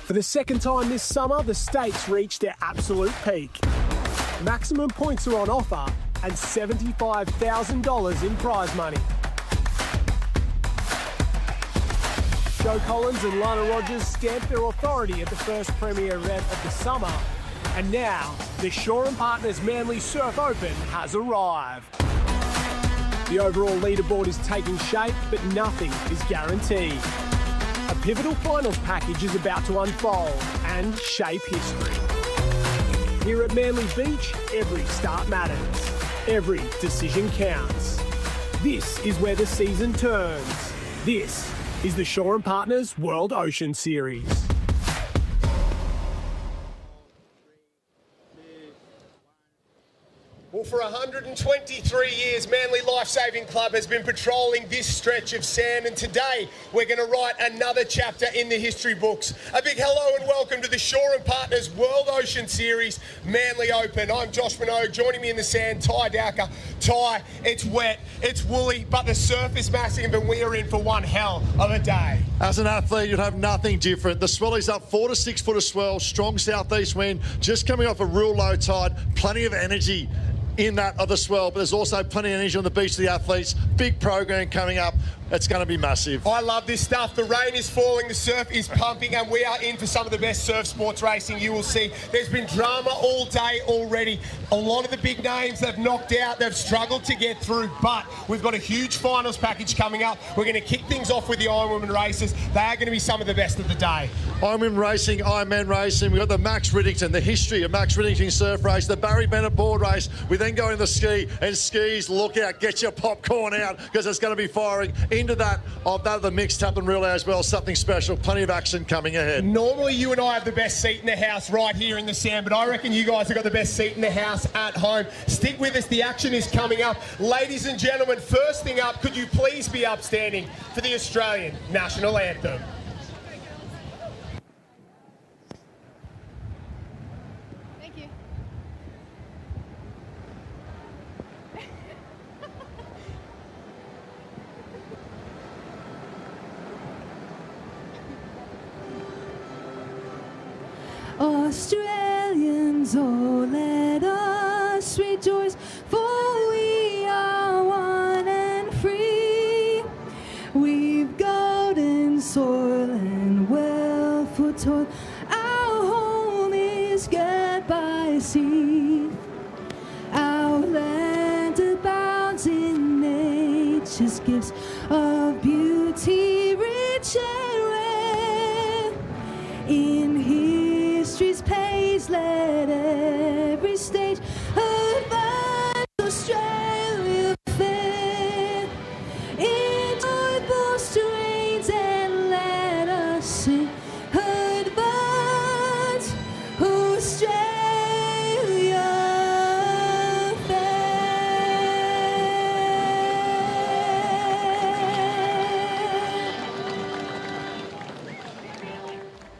For the second time this summer, the stakes reached their absolute peak. Maximum points are on offer and $75,000 in prize money. Joe Collins and Lana Rogers stamped their authority at the first premier event of the summer. And now, the Shaw and Partners Manly Surf Open has arrived. The overall leaderboard is taking shape, but nothing is guaranteed. A pivotal finals package is about to unfold and shape history. Here at Manly Beach, every start matters. Every decision counts. This is where the season turns. This is the Shaw and Partners World Ocean Series. Well, for 123 years, Manly Lifesaving Club has been patrolling this stretch of sand, and today we're going to write another chapter in the history books. A big hello and welcome to the Shaw and Partners World Ocean Series Manly Open. I'm Josh Minogue. Joining me in the sand, Ty Dowker. Ty, it's wet, it's woolly, but the surf is massive, and we are in for one hell of a day. As an athlete, you'd have nothing different. The swell is up 4 to 6 foot of swell, strong southeast wind, just coming off a real low tide, plenty of energy in that of the swell, but there's also plenty of energy on the beach for the athletes. Big program coming up. It's going to be massive. I love this stuff. The rain is falling, the surf is pumping, and we are in for some of the best surf sports racing you will see. There's been drama all day already. A lot of the big names they've knocked out, they've struggled to get through, but we've got a huge finals package coming up. We're going to kick things off with the Ironwomen races. They are going to be some of the best of the day. Ironwomen racing, Ironman racing. We've got the Max Riddington, the history of Max Riddington surf race, the Barry Bennett board race. We then go in the ski, and skis, look out, get your popcorn out, because it's going to be firing into that of the mixed Taplin relay as well. Something special, plenty of action coming ahead. Normally you and I have the best seat in the house right here in the sand, but I reckon you guys have got the best seat in the house at home. Stick with us, the action is coming up. Ladies and gentlemen, first thing up, could you please be upstanding for the Australian National Anthem? Australians, oh, let us rejoice, for we are one and free. We've golden soil and wealth for toil. Our home is girt by sea. Our land abounds in nature's gifts of beauty, rich and rare. In history's page, let every stage advance Australia fair. Enjoy both strains and let us sing. Advance Australia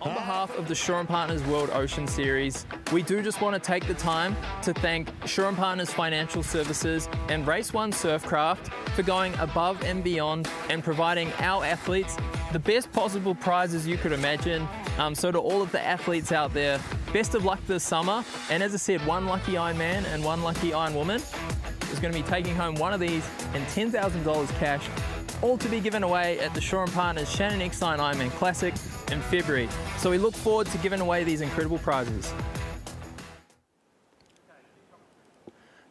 On behalf of the Shaw and Partners World Ocean Series, we do just want to take the time to thank Shaw and Partners Financial Services and Race One Surfcraft for going above and beyond and providing our athletes the best possible prizes you could imagine. So to all of the athletes out there, best of luck this summer. And as I said, one lucky Ironman and one lucky Ironwoman is going to be taking home one of these and $10,000 cash, all to be given away at the Shaw and Partners Shannon Eckstein Ironman Classic in February. So we look forward to giving away these incredible prizes.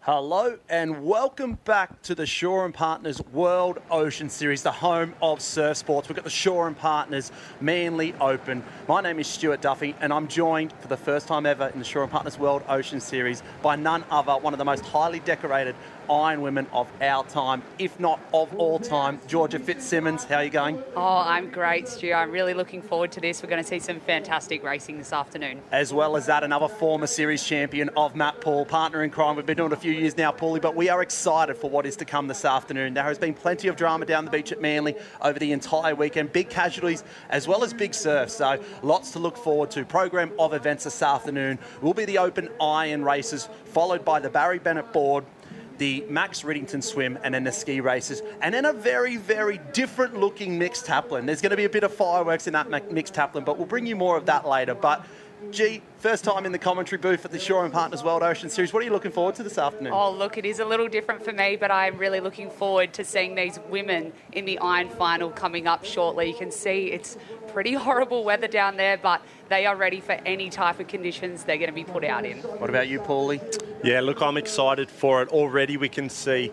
Hello and welcome back to the Shaw and Partners World Ocean Series, the home of surf sports. We've got the Shaw and Partners Manly Open. My name is Stuart Duffy and I'm joined for the first time ever in the Shaw and Partners World Ocean Series by none other, one of the most highly decorated Iron women of our time, if not of all time, Georgia Fitzsimmons. How are you going? Oh, I'm great, Stu. I'm really looking forward to this. We're going to see some fantastic racing this afternoon. As well as that, another former series champion of Matt Paul, partner in crime. We've been doing it a few years now, Paulie, but we are excited for what is to come this afternoon. There has been plenty of drama down the beach at Manly over the entire weekend. Big casualties as well as big surf, so lots to look forward to. Program of events this afternoon will be the Open Iron races, followed by the Barry Bennett board, the Max Riddington swim, and then the ski races, and then a very, very different looking mixed taplin. There's going to be a bit of fireworks in that mixed taplin, but we'll bring you more of that later. But G, first time in the commentary booth at the Shore & Partners World Ocean Series. What are you looking forward to this afternoon? Oh, look, it is a little different for me, but I'm really looking forward to seeing these women in the iron final coming up shortly. You can see it's pretty horrible weather down there, but they are ready for any type of conditions they're going to be put out in. What about you, Paulie? Yeah, look, I'm excited for it. Already we can see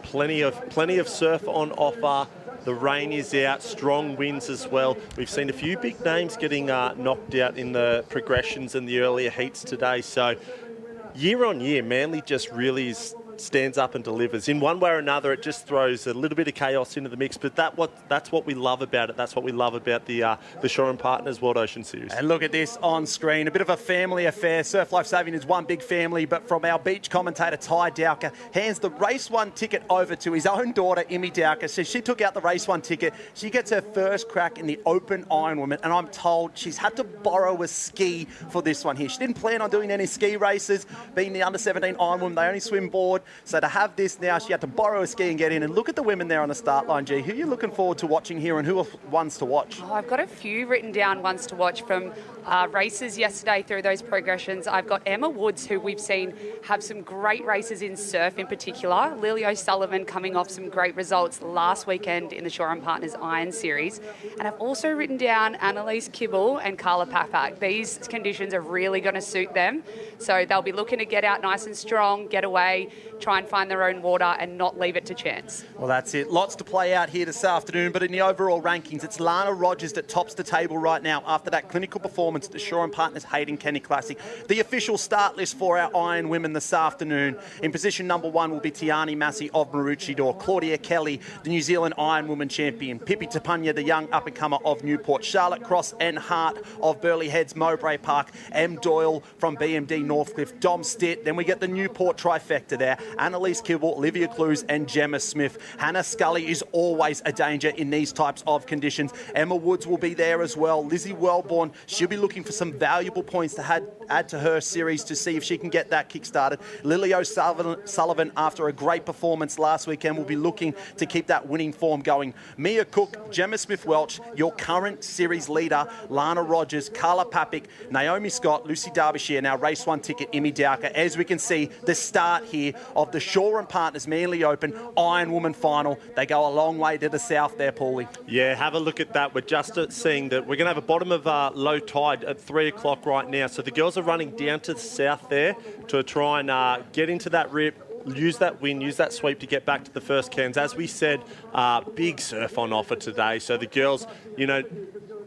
plenty of surf on offer. The rain is out, strong winds as well. We've seen a few big names getting knocked out in the progressions and the earlier heats today. So year on year, Manly just really stands up and delivers. In one way or another, it just throws a little bit of chaos into the mix, but that's what we love about it. That's what we love about the Shore & Partners World Ocean Series. And look at this on screen, a bit of a family affair. Surf Life Saving is one big family, but from our beach commentator, Ty Dowker, hands the race one ticket over to his own daughter, Emmy Dowker. So she took out the race one ticket. She gets her first crack in the Open Ironwoman, and I'm told she's had to borrow a ski for this one here. She didn't plan on doing any ski races. Being the under-17 Ironwoman, they only swim board. So to have this now, she had to borrow a ski and get in. And look at the women there on the start line, G. Who are you looking forward to watching here, and who are ones to watch? Oh, I've got a few written down ones to watch from races yesterday through those progressions. I've got Emma Woods, who we've seen have some great races in surf in particular. Lily O'Sullivan coming off some great results last weekend in the Shore & Partners Iron Series. And I've also written down Annalise Kibble and Carla Papak. These conditions are really going to suit them. So they'll be looking to get out nice and strong, get away, try and find their own water and not leave it to chance. Well, that's it. Lots to play out here this afternoon, but in the overall rankings, it's Lana Rogers that tops the table right now after that clinical performance at the Shore & Partners Hayden Kenny Classic. The official start list for our Iron Women this afternoon. In position number 1 will be Tiani Massey of Maroochydore, Claudia Kelly, the New Zealand Iron Woman champion, Pippi Tapanya, the young up-and-comer of Newport, Charlotte Cross and Hart of Burleigh Heads, Mowbray Park, M. Doyle from BMD Northcliffe, Dom Stitt. Then we get the Newport trifecta there. Annalise Kibble, Olivia Clues and Gemma Smith. Hannah Scully is always a danger in these types of conditions. Emma Woods will be there as well. Lizzie Wellborn, she'll be looking for some valuable points to add to her series to see if she can get that kick-started. Lily O'Sullivan, after a great performance last weekend, will be looking to keep that winning form going. Mia Cook, Gemma Smith-Welch, your current series leader, Lana Rogers, Carla Papak, Naomi Scott, Lucy Derbyshire, and our race one ticket, Emmy Dowker. As we can see, the start here of the Shore & Partners Manly Open Iron Woman Final. They go a long way to the south there, Paulie. Yeah, have a look at that. We're just seeing that we're going to have a bottom of low tide at 3 o'clock right now. So the girls are running down to the south there to try and get into that rip, use that wind, use that sweep to get back to the first cans. As we said, big surf on offer today. So the girls,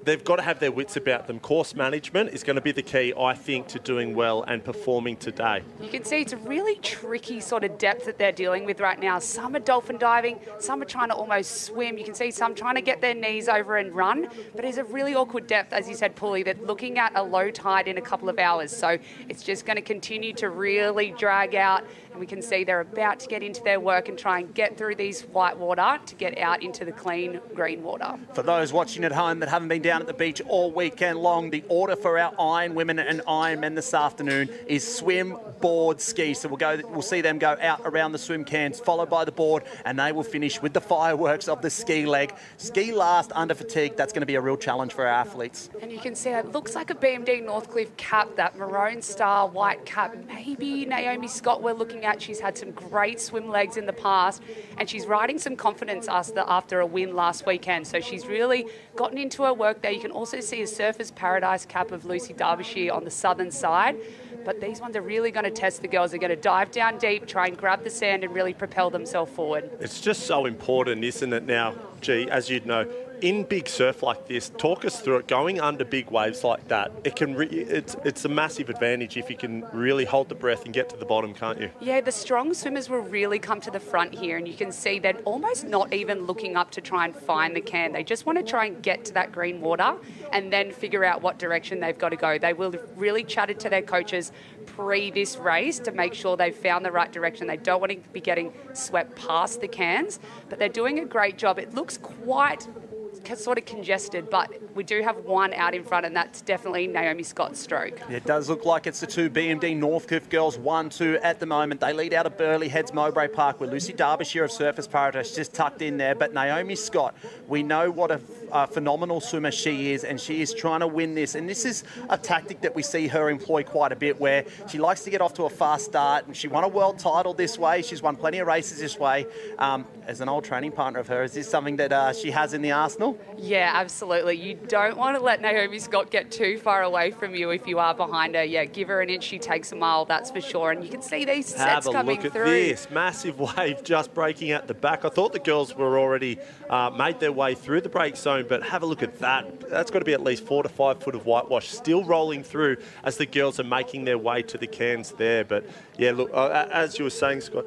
they've got to have their wits about them. Course management is going to be the key, I think, to doing well and performing today. You can see it's a really tricky sort of depth that they're dealing with right now. Some are dolphin diving, some are trying to almost swim. You can see some trying to get their knees over and run, but it's a really awkward depth, as you said, Paulie, that looking at a low tide in a couple of hours. So it's just going to continue to really drag out, and we can see they're about to get into their work and try and get through these white water to get out into the clean green water. For those watching at home that haven't been down at the beach all weekend long, the order for our Iron Women and Iron Men this afternoon is swim, board, ski. So we'll see them go out around the swim cans, followed by the board, and they will finish with the fireworks of the ski leg. Ski last under fatigue. That's going to be a real challenge for our athletes. And you can see it looks like a BMD Northcliffe cap, that maroon star white cap. Maybe Naomi Scott we're looking at. She's had some great swim legs in the past, and she's riding some confidence after a win last weekend. So she's really gotten into her work there. You can also see a Surfers Paradise cap of Lucy Derbyshire on the southern side. But these ones are really going to test the girls. They're going to dive down deep, try and grab the sand and really propel themselves forward. It's just so important, isn't it now, G, as you'd know, in big surf like this, talk us through it. Going under big waves like that, it's a massive advantage if you can really hold the breath and get to the bottom, can't you? Yeah, the strong swimmers will really come to the front here, and you can see they're almost not even looking up to try and find the can. They just want to try and get to that green water and then figure out what direction they've got to go. They will have really chatted to their coaches pre this race to make sure they've found the right direction. They don't want to be getting swept past the cans, but they're doing a great job. It looks quite sort of congested, but we do have one out in front, and that's definitely Naomi Scott's stroke. It does look like it's the two BMD Northcliffe girls, 1-2 at the moment. They lead out of Burleigh, heads Mowbray Park, with Lucy Derbyshire of Surfers Paradise just tucked in there. But Naomi Scott, we know what a phenomenal swimmer she is, and she is trying to win this. And this is a tactic that we see her employ quite a bit, where she likes to get off to a fast start, and she won a world title this way. She's won plenty of races this way. As an old training partner of hers, is this something that she has in the arsenal? Yeah, absolutely. You don't want to let Naomi Scott get too far away from you if you are behind her. Yeah, give her an inch, she takes a mile, that's for sure. And you can see these sets coming through. Have a look at this. Massive wave just breaking at the back. I thought the girls were already made their way through the break zone, but have a look at that. That's got to be at least 4 to 5 foot of whitewash still rolling through as the girls are making their way to the cans there. But yeah, look, as you were saying, Scott,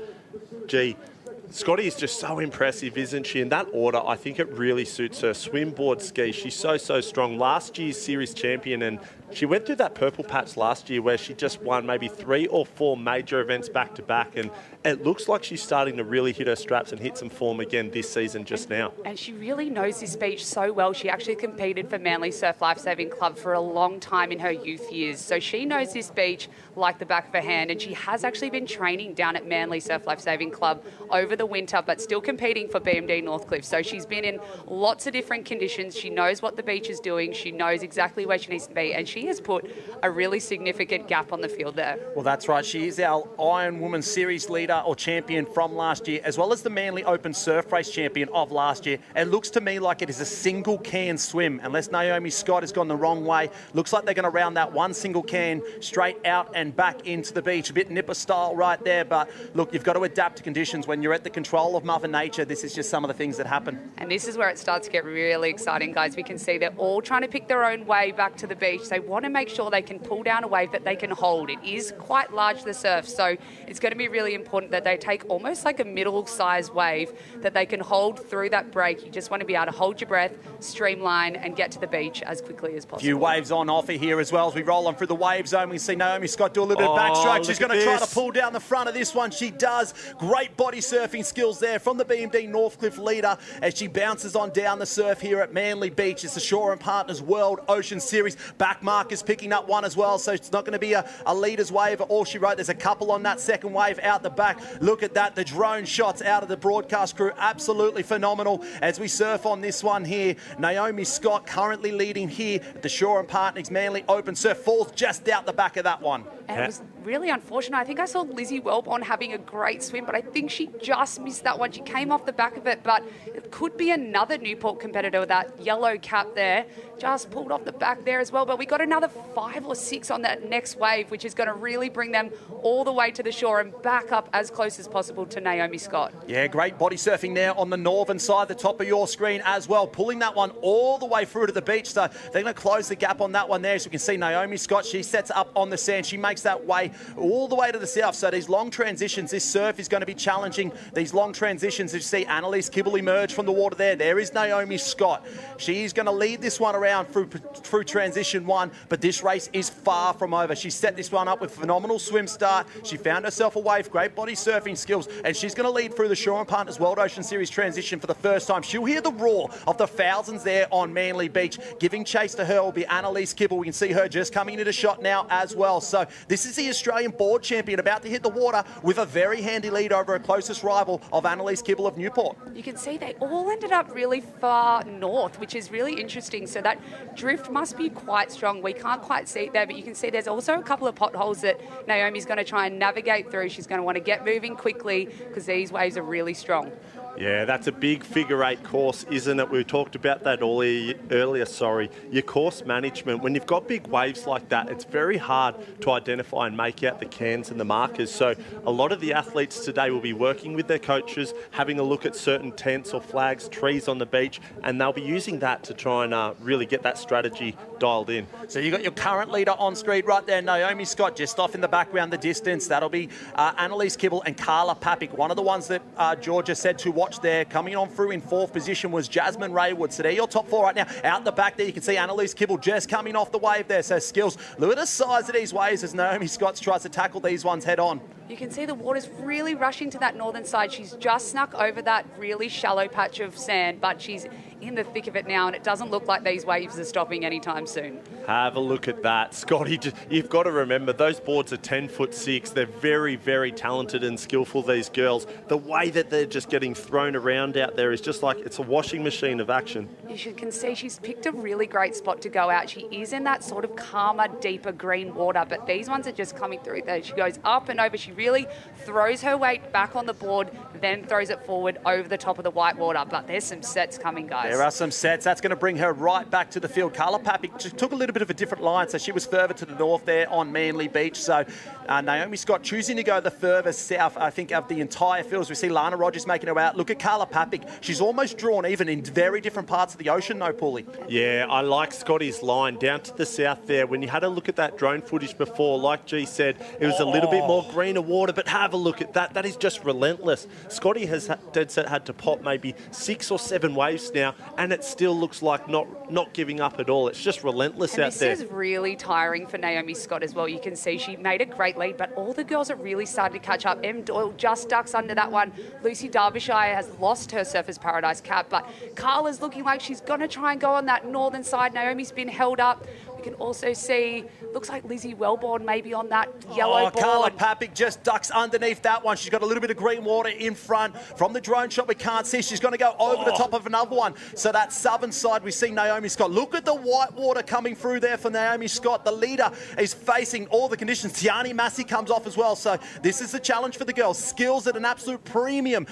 Scotty is just so impressive, isn't she? In that order, I think it really suits her. Swimboard ski, she's so strong. Last year's series champion, and she went through that purple patch last year where she just won maybe 3 or 4 major events back to back, and it looks like she's starting to really hit her straps and hit some form again this season just now. And she really knows this beach so well. She actually competed for Manly Surf Lifesaving Club for a long time in her youth years. So she knows this beach like the back of her hand, and she has actually been training down at Manly Surf Lifesaving Club over the winter, but still competing for BMD Northcliffe. So she's been in lots of different conditions. She knows what the beach is doing. She knows exactly where she needs to be, and she has put a really significant gap on the field there. Well, that's right. She is our Iron Woman Series leader or champion from last year, as well as the Manly Open Surf Race champion of last year. It looks to me like it is a single can swim, unless Naomi Scott has gone the wrong way. Looks like they're going to round that one single can straight out and back into the beach. A bit nipper style right there, but look, you've got to adapt to conditions. When you're at the control of Mother Nature, this is just some of the things that happen. And this is where it starts to get really exciting, guys. We can see they're all trying to pick their own way back to the beach. They want to make sure they can pull down a wave that they can hold. It is quite large, the surf, so it's going to be really important that they take almost like a middle-sized wave that they can hold through that break. You just want to be able to hold your breath, streamline, and get to the beach as quickly as possible. Few waves on offer here as well as we roll on through the wave zone. We see Naomi Scott do a little bit of backstroke. She's going to try to pull down the front of this one. She does. Great body surfing skills there from the BMD Northcliffe leader as she bounces on down the surf here at Manly Beach. It's the Shore and Partners World Ocean Series. Back markers picking up one as well, so it's not going to be a leader's wave. All she wrote, there's a couple on that second wave out the back. Look at that. The drone shots out of the broadcast crew. Absolutely phenomenal as we surf on this one here. Naomi Scott currently leading here at the Shore and Partners Manly Open Surf. Falls just out the back of that one. And it was really unfortunate. I think I saw Lizzie Wellborn having a great swim, but I think she just missed that one. She came off the back of it, but it could be another Newport competitor with that yellow cap there. Just pulled off the back there as well. But we got another 5 or 6 on that next wave, which is going to really bring them all the way to the shore and back up as close as possible to Naomi Scott. Yeah, great body surfing there on the northern side, the top of your screen as well. Pulling that one all the way through to the beach. So they're going to close the gap on that one there. So we can see Naomi Scott, she sets up on the sand. She makes that way all the way to the south. So these long transitions, this surf is going to be challenging. These long transitions, you see Annalise Kibble emerge from the water there. There is Naomi Scott. She's going to lead this one around through transition 1, but this race is far from over. She set this one up with a phenomenal swim start. She found herself a wave, great body surfing skills, and she's going to lead through the Shore and Partners World Ocean Series transition for the first time. She'll hear the roar of the thousands there on Manly Beach. Giving chase to her will be Annalise Kibble. We can see her just coming into the shot now as well. So this is the Australian board champion about to hit the water with a very handy lead over her closest rival of Annalise Kibble of Newport. You can see they all ended up really far north, which is really interesting. So that drift must be quite strong. We can't quite see it there, but you can see there's also a couple of potholes that Naomi's going to try and navigate through. She's going to want to get moving quickly because these waves are really strong. Yeah, that's a big figure 8 course, isn't it? We talked about that earlier. Your course management, when you've got big waves like that, it's very hard to identify and make out the cans and the markers. So a lot of the athletes today will be working with their coaches, having a look at certain tents or flags, trees on the beach, and they'll be using that to try and really get that strategy dialed in. So you've got your current leader on screen right there, Naomi Scott, just off in the background, the distance. That'll be Annalise Kibble and Carla Papik. One of the ones that Georgia said to watch there. Coming on through in 4th position was Jasmine Raywood. So they're your top 4 right now. Out the back there, you can see Annalise Kibble just coming off the wave there. So skills. Look at the size of these waves as Naomi Scott tries to tackle these ones head on. You can see the water's really rushing to that northern side. She's just snuck over that really shallow patch of sand, but she's in the thick of it now, and it doesn't look like these waves are stopping anytime soon. Have a look at that. Scotty, you've got to remember, those boards are 10'6". They're very, very talented and skillful, these girls. The way that they're just getting thrown around out there is just like it's a washing machine of action. You can see she's picked a really great spot to go out. She is in that sort of calmer, deeper green water, but these ones are just coming through there. She goes up and over. She really throws her weight back on the board, then throws it forward over the top of the white water. But there's some sets coming, guys. There are some sets. That's going to bring her right back to the field. Carla Papik just took a little bit of a different line, so she was further to the north there on Manly Beach. So Naomi Scott choosing to go the furthest south, I think, of the entire field. As we see Lana Rogers making her out. Look at Carla Papik. She's almost drawn even in very different parts of the ocean, though, Paulie. Yeah, I like Scotty's line down to the south there. When you had a look at that drone footage before, like G said, it was a little bit more greener water, but have a look at that. That is just relentless. Scotty has dead set had to pop maybe 6 or 7 waves now, and it still looks like not giving up at all. It's just relentless out there. This is really tiring for Naomi Scott as well. You can see she made a great lead, but all the girls are really starting to catch up. Em Doyle just ducks under that one. Lucy Derbyshire has lost her Surfers Paradise cap, but Carla's looking like she's going to try and go on that northern side. Naomi's been held up. We can also see, looks like Lizzie Wellborn maybe on that yellow board. Carla Papik just ducks underneath that one. She's got a little bit of green water in front. From the drone shot, we can't see. She's going to go over the top of another one. So that southern side, we see Naomi Scott. Look at the white water coming through there for Naomi Scott. The leader is facing all the conditions. Tiani Massey comes off as well. So this is the challenge for the girls. Skills at an absolute premium.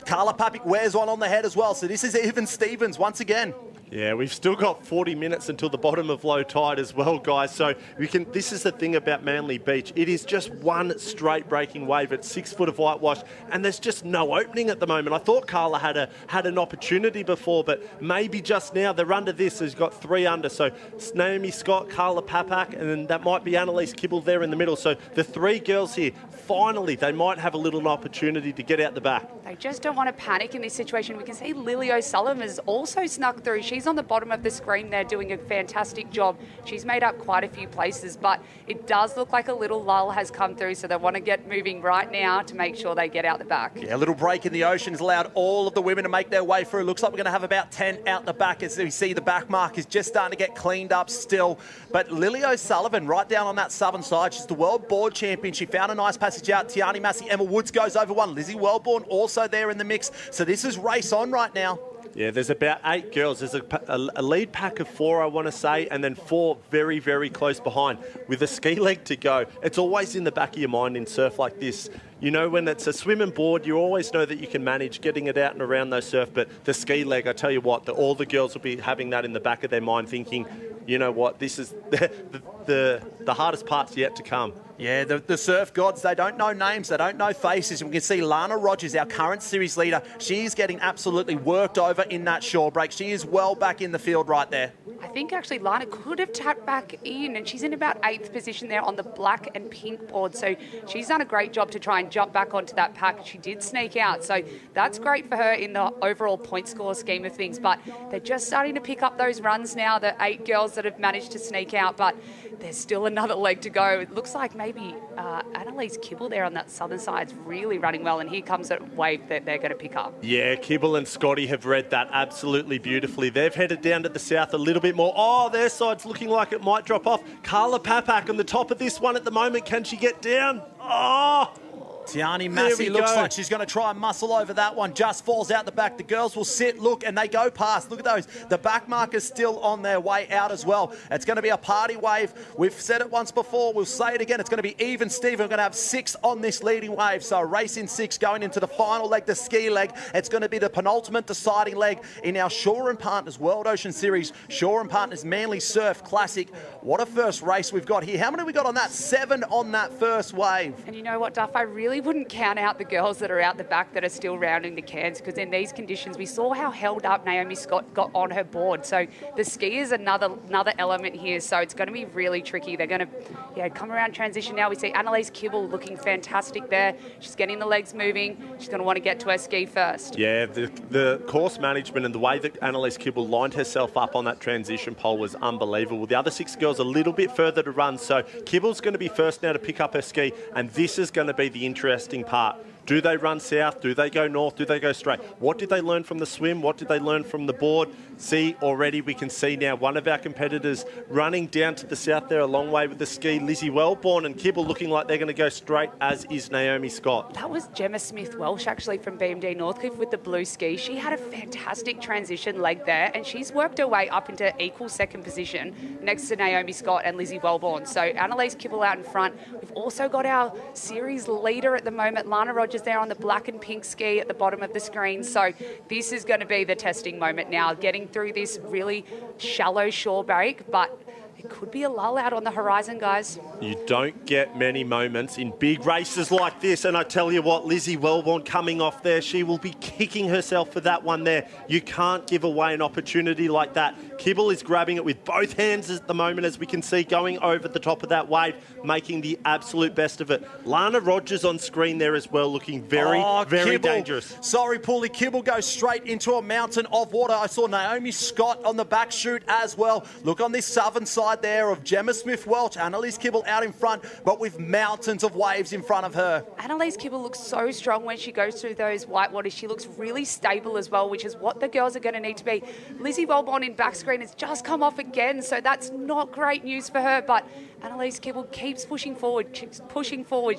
Carla Papik wears one on the head as well. So this is Even Stevens once again. Yeah, we've still got 40 minutes until the bottom of low tide as well, guys. So this is the thing about Manly Beach. It is just one straight breaking wave at 6 foot of whitewash, and there's just no opening at the moment. I thought Carla had an opportunity before, but maybe just now they're under this. So he's got 3 under. So Naomi Scott, Carla Papak, and then that might be Annalise Kibble there in the middle. So the 3 girls here, finally, they might have a little opportunity to get out the back. They just don't want to panic in this situation. We can see Lily O'Sullivan has also snuck through. She's on the bottom of the screen there doing a fantastic job. She's made up quite a few places, but it does look like a little lull has come through, so they want to get moving right now to make sure they get out the back. Yeah, a little break in the ocean has allowed all of the women to make their way through. Looks like we're going to have about 10 out the back as we see the back mark is just starting to get cleaned up still. But Lily O'Sullivan right down on that southern side. She's the World Board Champion. She found a nice passage out. Tiani Massey, Emma Woods goes over one. Lizzie Wellborn also there in the mix. So this is race on right now. Yeah, there's about 8 girls. There's a lead pack of 4, I want to say, and then 4 very, very close behind. With a ski leg to go, it's always in the back of your mind in surf like this. You know, when it's a swim and board, you always know that you can manage getting it out and around those surf, but the ski leg, I tell you what, all the girls will be having that in the back of their mind thinking, you know what, this is the hardest part's yet to come. Yeah, the surf gods, they don't know names, they don't know faces. And we can see Lana Rogers, our current series leader, she's getting absolutely worked over in that shore break. She is well back in the field right there. I think actually Lana could have tapped back in, and she's in about 8th position there on the black and pink board. So she's done a great job to try and jump back onto that pack. She did sneak out, so that's great for her in the overall point score scheme of things. But they're just starting to pick up those runs now, the 8 girls that have managed to sneak out, but there's still another leg to go. It looks like maybe Annalise Kibble there on that southern side is really running well, and here comes a wave that they're going to pick up. Yeah, Kibble and Scotty have read that absolutely beautifully. They've headed down to the south a little bit more. Oh, their side's looking like it might drop off. Carla Papak on the top of this one at the moment. Can she get down? Oh! Tiani Massey looks like she's going to try and muscle over that one. Just falls out the back. The girls will sit, look, and they go past. Look at those. The back markers still on their way out as well. It's going to be a party wave. We've said it once before. We'll say it again. It's going to be even Steven. We're going to have 6 on this leading wave. So a race in 6 going into the final leg, the ski leg. It's going to be the penultimate deciding leg in our Shore and Partners World Ocean Series. Shore and Partners Manly Surf Classic. What a first race we've got here. How many we got on that? 7 on that first wave. And you know what, Duff? I really wouldn't count out the girls that are out the back that are still rounding the cans, because in these conditions we saw how held up Naomi Scott got on her board. So the ski is another element here, so it's going to be really tricky. They're going to come around transition now. We see Annalise Kibble looking fantastic there. She's getting the legs moving. She's going to want to get to her ski first. Yeah, the course management and the way that Annalise Kibble lined herself up on that transition pole was unbelievable. The other 6 girls a little bit further to run, so Kibble's going to be first now to pick up her ski, and this is going to be the interesting interesting part. Do they run south? Do they go north? Do they go straight? What did they learn from the swim? What did they learn from the board? See, already we can see now one of our competitors running down to the south there a long way with the ski. Lizzie Wellborn and Kibble looking like they're going to go straight, as is Naomi Scott. That was Gemma Smith-Welsh actually from BMD Northcliffe with the blue ski. She had a fantastic transition leg there, and she's worked her way up into equal second position next to Naomi Scott and Lizzie Wellborn. So Annalise Kibble out in front. We've also got our series leader at the moment, Lana Rogers, there on the black and pink ski at the bottom of the screen. So this is going to be the testing moment now, getting through this really shallow shore break, but it could be a lull out on the horizon, guys. You don't get many moments in big races like this, and I tell you what, Lizzie Wellborn coming off there, she will be kicking herself for that one there. You can't give away an opportunity like that. Kibble is grabbing it with both hands at the moment, as we can see, going over the top of that wave, making the absolute best of it. Lana Rogers on screen there as well, looking very Kibble. dangerous. Sorry, Paulie. Kibble goes straight into a mountain of water. I saw Naomi Scott on the back chute as well. Look on this southern side there of Gemma Smith-Welch. Annalise Kibble out in front, but with mountains of waves in front of her. Annalise Kibble looks so strong when she goes through those white waters. She looks really stable as well, which is what the girls are going to need to be. Lizzie Wellborn in back screen has just come off again, so that's not great news for her, but Annalise Kibble keeps pushing forward.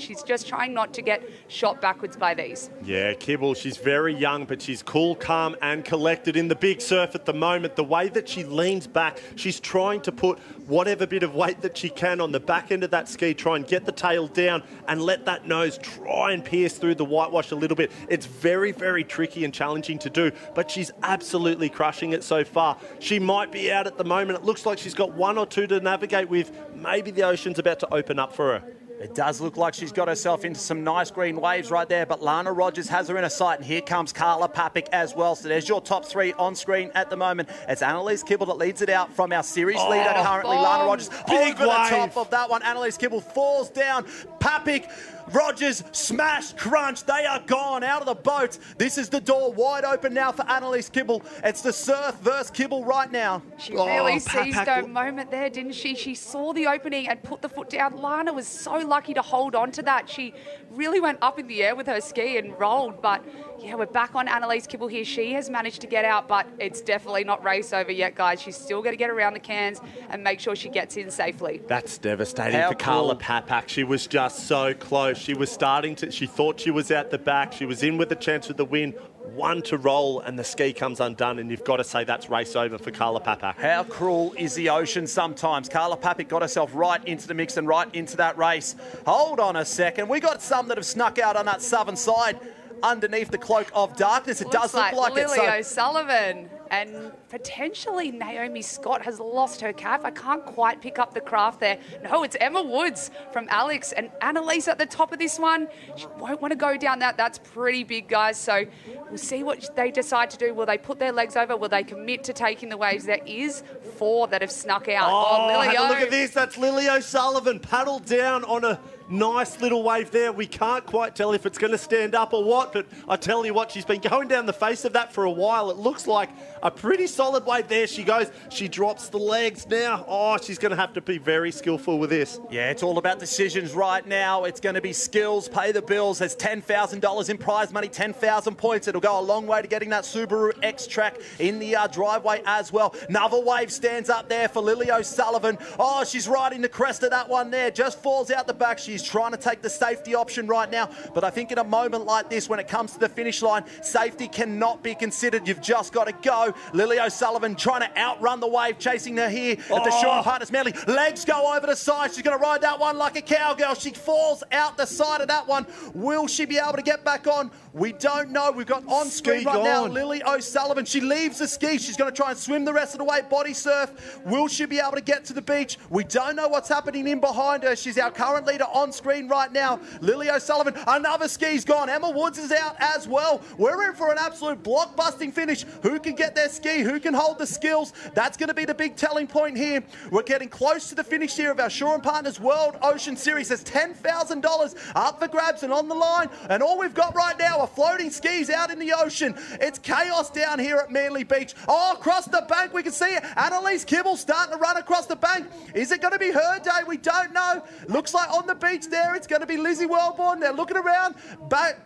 She's just trying not to get shot backwards by these. Yeah, Kibble, she's very young, but she's cool, calm and collected in the big surf at the moment. The way that she leans back, she's trying to put whatever bit of weight that she can on the back end of that ski, try and get the tail down and let that nose try and pierce through the whitewash a little bit. It's very, very tricky and challenging to do, but she's absolutely crushing it so far. She might be out at the moment. It looks like she's got one or two to navigate with. Maybe the ocean's about to open up for her. It does look like she's got herself into some nice green waves right there, but Lana Rogers has her in a sight, and here comes Carla Papik as well. So there's your top three on screen at the moment. It's Annalise Kibble that leads it out from our series leader currently, Lana Rogers. Big over wave. the top of that one, Annalise Kibble falls down. Papik, Rogers, smash, crunch. They are gone out of the boat. This is the door wide open now for Annalise Kibble. It's the surf versus Kibble right now. She really seized her moment there, didn't she? She saw the opening and put the foot down. Lana was so lucky to hold on to that. She really went up in the air with her ski and rolled, but yeah, we're back on Annalise Kibble here. She has managed to get out, but it's definitely not race over yet, guys. She's still going to get around the cans and make sure she gets in safely. That's devastating How for Carla cool. Papak. She was just so close. She was starting to, she thought she was out the back. She was in with a chance of the win. One to roll and the ski comes undone, and you've got to say that's race over for Carla Papak. How cruel is the ocean sometimes? Carla Papik got herself right into the mix and right into that race. Hold on a second. We got some that have snuck out on that southern side underneath the cloak of darkness. It does look like Lily it. O'Sullivan and potentially Naomi Scott has lost her cap. I can't quite pick up the craft there. No, it's Emma Woods from Alex and Annalise at the top of this one. She won't want to go down that. That's pretty big, guys. So we'll see what they decide to do. Will they put their legs over? Will they commit to taking the waves? There is 4 that have snuck out. Lily have a look O. at this. That's Lily O'Sullivan paddled down on a nice little wave there. We can't quite tell if it's going to stand up or what, but I tell you what, she's been going down the face of that for a while. It looks like a pretty solid wave. There she goes. She drops the legs now. Oh, she's going to have to be very skillful with this. Yeah, it's all about decisions right now. It's going to be skills, pay the bills. There's $10,000 in prize money, 10,000 points. It'll go a long way to getting that Subaru X-Track in the driveway as well. Another wave stands up there for Lily O'Sullivan. Oh, she's riding the crest of that one there. Just falls out the back. She's trying to take the safety option right now. But I think in a moment like this, when it comes to the finish line, safety cannot be considered. You've just got to go. Lily O'Sullivan trying to outrun the wave, chasing her here at the Shore Partners Manly. Legs go over the side. She's going to ride that one like a cowgirl. She falls out the side of that one. Will she be able to get back on? We don't know. We've got on screen right now Lily O'Sullivan. She leaves the ski. She's going to try and swim the rest of the way, body surf. Will she be able to get to the beach? We don't know what's happening in behind her. She's our current leader on screen right now. Lily O'Sullivan, another ski's gone. Emma Woods is out as well. We're in for an absolute blockbusting finish. Who can get their ski? Who can hold the skills? That's going to be the big telling point here. We're getting close to the finish here of our Shore & Partners World Ocean Series. There's $10,000 up for grabs and on the line. And all we've got right now are floating skis out in the ocean. It's chaos down here at Manly Beach. Oh, across the bank, we can see it. Annalise Kibble starting to run across the bank. Is it going to be her day? We don't know. Looks like on the beach beach there. It's going to be Lizzie Wellborn. They're looking around, but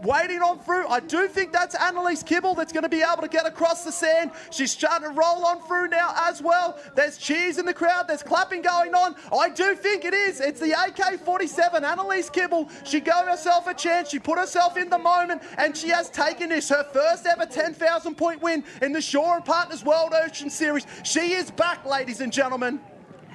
waiting on through. I do think that's Annalise Kibble that's going to be able to get across the sand. She's starting to roll on through now as well. There's cheers in the crowd. There's clapping going on. I do think it is. It's the AK-47, Annalise Kibble. She gave herself a chance. She put herself in the moment, and she has taken this, her first ever 10,000 point win in the Shaw and Partners World Ocean Series. She is back, ladies and gentlemen.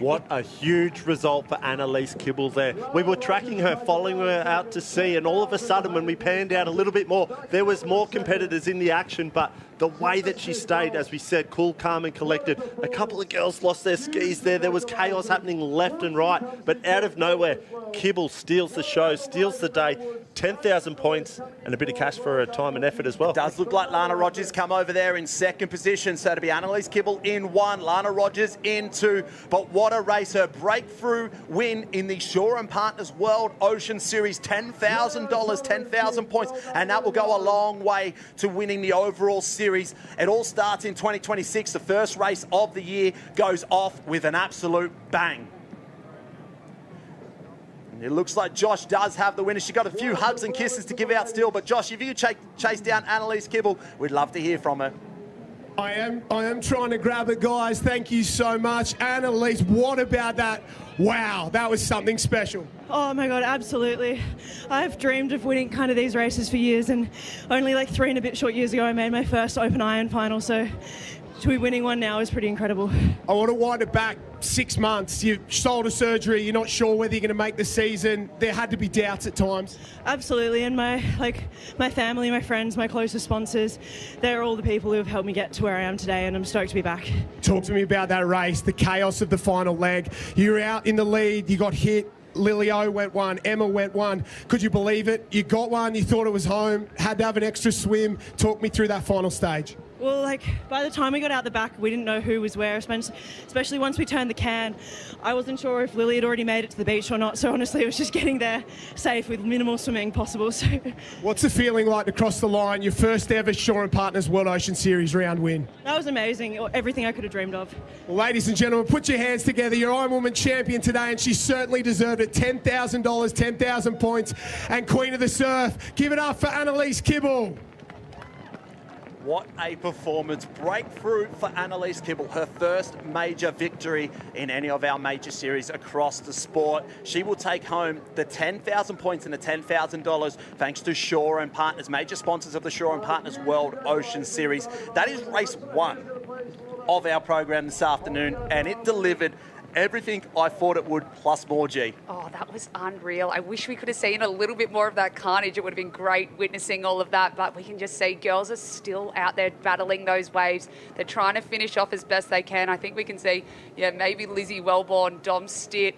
What a huge result for Annalise Kibble there. We were tracking her, following her out to sea, and all of a sudden when we panned out a little bit more, there was more competitors in the action, but the way that she stayed, as we said, cool, calm and collected. A couple of girls lost their skis there. There was chaos happening left and right, but out of nowhere, Kibble steals the show, steals the day. 10,000 points and a bit of cash for her time and effort as well. It does look like Lana Rogers come over there in second position. So to be Annalise Kibble in 1, Lana Rogers in 2. But what a race. Her breakthrough win in the Shaw and Partners World Ocean Series. $10,000, 10,000 points. And that will go a long way to winning the overall series. It all starts in 2026. The first race of the year goes off with an absolute bang. It looks like Josh does have the winner. She got a few hugs and kisses to give out still. But Josh, if you chase down Annalise Kibble, we'd love to hear from her. I am trying to grab it, guys. Thank you so much. Annalise, what about that? Wow, that was something special. Oh my God, absolutely. I've dreamed of winning kind of these races for years, and only like 3 and a bit short years ago I made my first Open Iron final, so to be winning one now is pretty incredible. I want to wind it back 6 months. You shoulder surgery, you're not sure whether you're going to make the season. There had to be doubts at times. Absolutely, and my family, my friends, my closest sponsors, they're all the people who have helped me get to where I am today, and I'm stoked to be back. Talk to me about that race, the chaos of the final leg. You were out in the lead, you got hit. Lily O went 1, Emma went 1. Could you believe it? You got one, you thought it was home, had to have an extra swim. Talk me through that final stage. Well, by the time we got out the back, we didn't know who was where, especially once we turned the can. I wasn't sure if Lily had already made it to the beach or not, so honestly it was just getting there safe with minimal swimming possible. So, what's the feeling like to cross the line, your first ever Shaw and Partners World Ocean Series round win? That was amazing, everything I could have dreamed of. Well, ladies and gentlemen, put your hands together. You're Iron Woman champion today, and she certainly deserved it. $10,000, 10,000 points, and Queen of the Surf. Give it up for Annalise Kibble. What a performance. Breakthrough for Annalise Kibble. Her first major victory in any of our major series across the sport. She will take home the 10,000 points and the $10,000 thanks to Shaw and Partners, major sponsors of the Shaw and Partners World Ocean Series. That is race 1 of our program this afternoon, and it delivered everything I thought it would, plus more, G. Oh, that was unreal. I wish we could have seen a little bit more of that carnage. It would have been great witnessing all of that, but we can just see girls are still out there battling those waves. They're trying to finish off as best they can. I think we can see, maybe Lizzie Wellborn, Dom Stitt,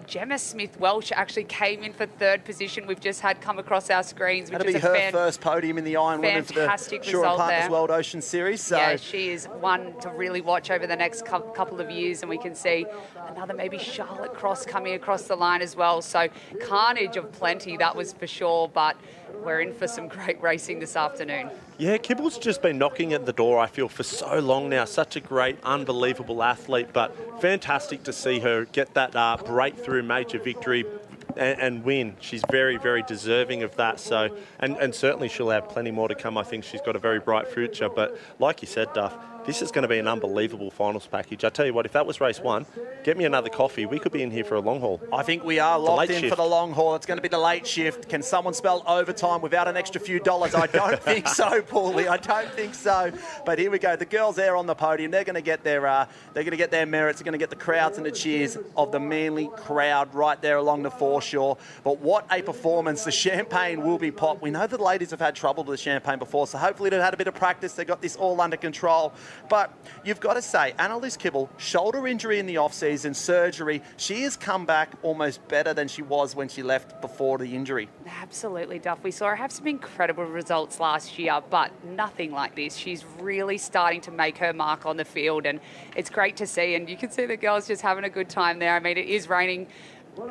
Gemma Smith-Welch actually came in for 3rd position. We've just had come across our screens, which That'll is be her first podium in the Iron Women for the Shaw and Partners World Ocean Series. So. Yeah, she is one to really watch over the next couple of years, and we can see another maybe Charlotte Cross coming across the line as well. So carnage of plenty, that was for sure, but we're in for some great racing this afternoon. Yeah, Kibble's just been knocking at the door, I feel, for so long now. Such a great, unbelievable athlete, but fantastic to see her get that breakthrough major victory and win. She's very, very deserving of that. So, and certainly she'll have plenty more to come. I think she's got a very bright future. But like you said, Duff, this is going to be an unbelievable finals package. I tell you what, if that was race 1, get me another coffee. We could be in here for a long haul. I think we are locked in for the long haul. It's going to be the late shift. Can someone spell overtime without an extra few dollars? I don't think so, Paulie. I don't think so. But here we go. The girls there on the podium. They're going to get their merits. They're going to get the crowds and the cheers of the Manly crowd right there along the foreshore. But what a performance! The champagne will be popped. We know the ladies have had trouble with the champagne before, so hopefully they've had a bit of practice. They got this all under control. But you've got to say, Annalise Kibble, shoulder injury in the off-season, surgery, she has come back almost better than she was when she left before the injury. Absolutely, Duff. We saw her have some incredible results last year, but nothing like this. She's really starting to make her mark on the field, and it's great to see. And you can see the girls just having a good time there. I mean, it is raining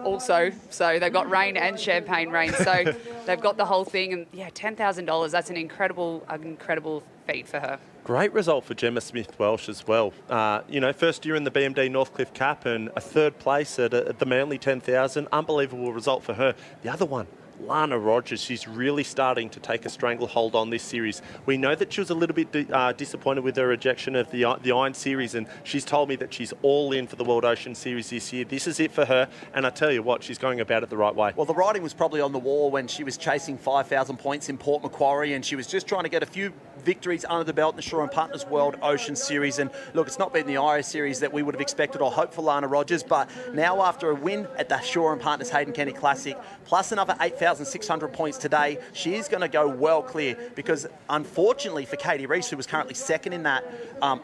also. So they've got rain and champagne rain. So they've got the whole thing. And yeah, $10,000. That's an incredible feat for her. Great result for Gemma Smith-Welsh as well. First year in the BMD Northcliffe Cup and a third place at the Manly 10,000. Unbelievable result for her. The other one, Lana Rogers, she's really starting to take a stranglehold on this series. We know that she was a little bit disappointed with her rejection of the Iron Series, and she's told me that she's all in for the World Ocean Series this year. This is it for her, and I tell you what, she's going about it the right way. Well, the writing was probably on the wall when she was chasing 5,000 points in Port Macquarie, and she was just trying to get a few victories under the belt in the Shaw and Partners World Ocean Series. And look, it's not been the IO Series that we would have expected or hoped for Lana Rogers, but now after a win at the Shaw and Partners Hayden Kennedy Classic, plus another 8,600 points today, she is going to go well clear, because unfortunately for Katie Reese, who was currently second in that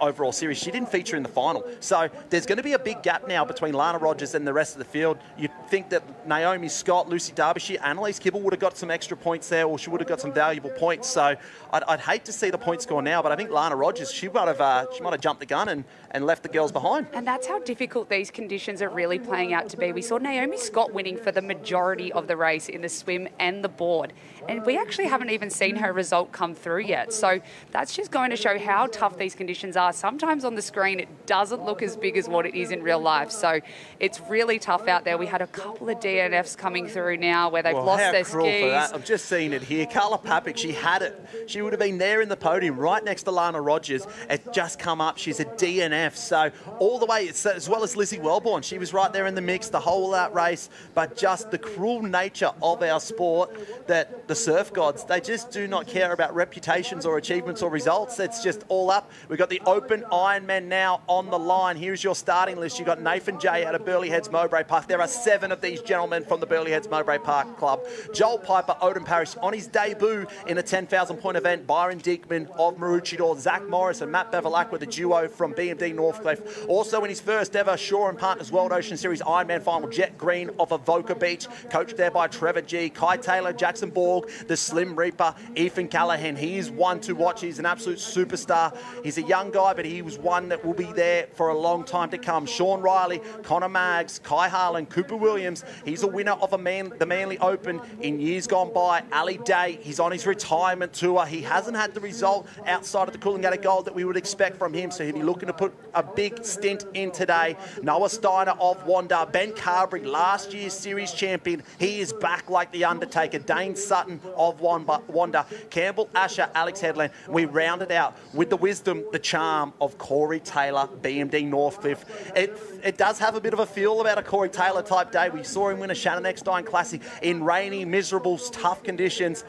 overall series, she didn't feature in the final. So there's going to be a big gap now between Lana Rogers and the rest of the field. You'd think that Naomi Scott, Lucy Derbyshire, Annalise Kibble would have got some extra points there, or she would have got some valuable points. So I'd hate to see the point score now, but I think Lana Rogers, she might have jumped the gun and left the girls behind. And that's how difficult these conditions are really playing out to be. We saw Naomi Scott winning for the majority of the race in the swim and the board, and we actually haven't even seen her result come through yet. So that's just going to show how tough these conditions are. Sometimes on the screen it doesn't look as big as what it is in real life. So it's really tough out there. We had a couple of DNFs coming through now where they've lost their skis. For that. I'm just seeing it here. Carla Papik, she had it. She would have been there in the podium right next to Lana Rogers. It's just come up. She's a DNF. So all the way, as well as Lizzie Wellborn, she was right there in the mix the whole race. But just the cruel nature of our sport, that the surf gods, they just do not care about reputations or achievements or results. It's just all up. We've got the Open Ironman now on the line. Here's your starting list. You've got Nathan Jay out of Burleigh Heads Mowbray Park. There are 7 of these gentlemen from the Burleigh Heads Mowbray Park Club. Joel Piper, Odin Parish, on his debut in a 10,000 point event. Byron Dickman of Maroochydore, Zach Morris and Matt Bevilacqua, the duo from BMD Northcliffe. Also in his first ever Shaw and Partners World Ocean Series Ironman final, Jet Green of Avoca Beach, coached there by Trevor G. Kai Taylor, Jackson Borg, the Slim Reaper, Ethan Callahan. He is one to watch. He's an absolute superstar. He's a young guy, but he was one that will be there for a long time to come. Sean Riley, Connor Maggs, Kai Harlan, Cooper Williams. He's a winner of the Manly Open in years gone by. Ali Day, he's on his retirement tour. He hasn't had the result outside of the Coolangatta Gold that we would expect from him, so he'll be looking to put a big stint in today. Noah Steiner of Wanda, Ben Carberry, last year's series champion. He is back like the Undertaker. Dane Sutton of Wanda, Campbell Asher, Alex Headland. We round it out with the wisdom, the charm of Corey Taylor, BMD Northcliffe. It does have a bit of a feel about a Corey Taylor type day. We saw him win a Shannon Eckstein Classic in rainy, miserable, tough conditions.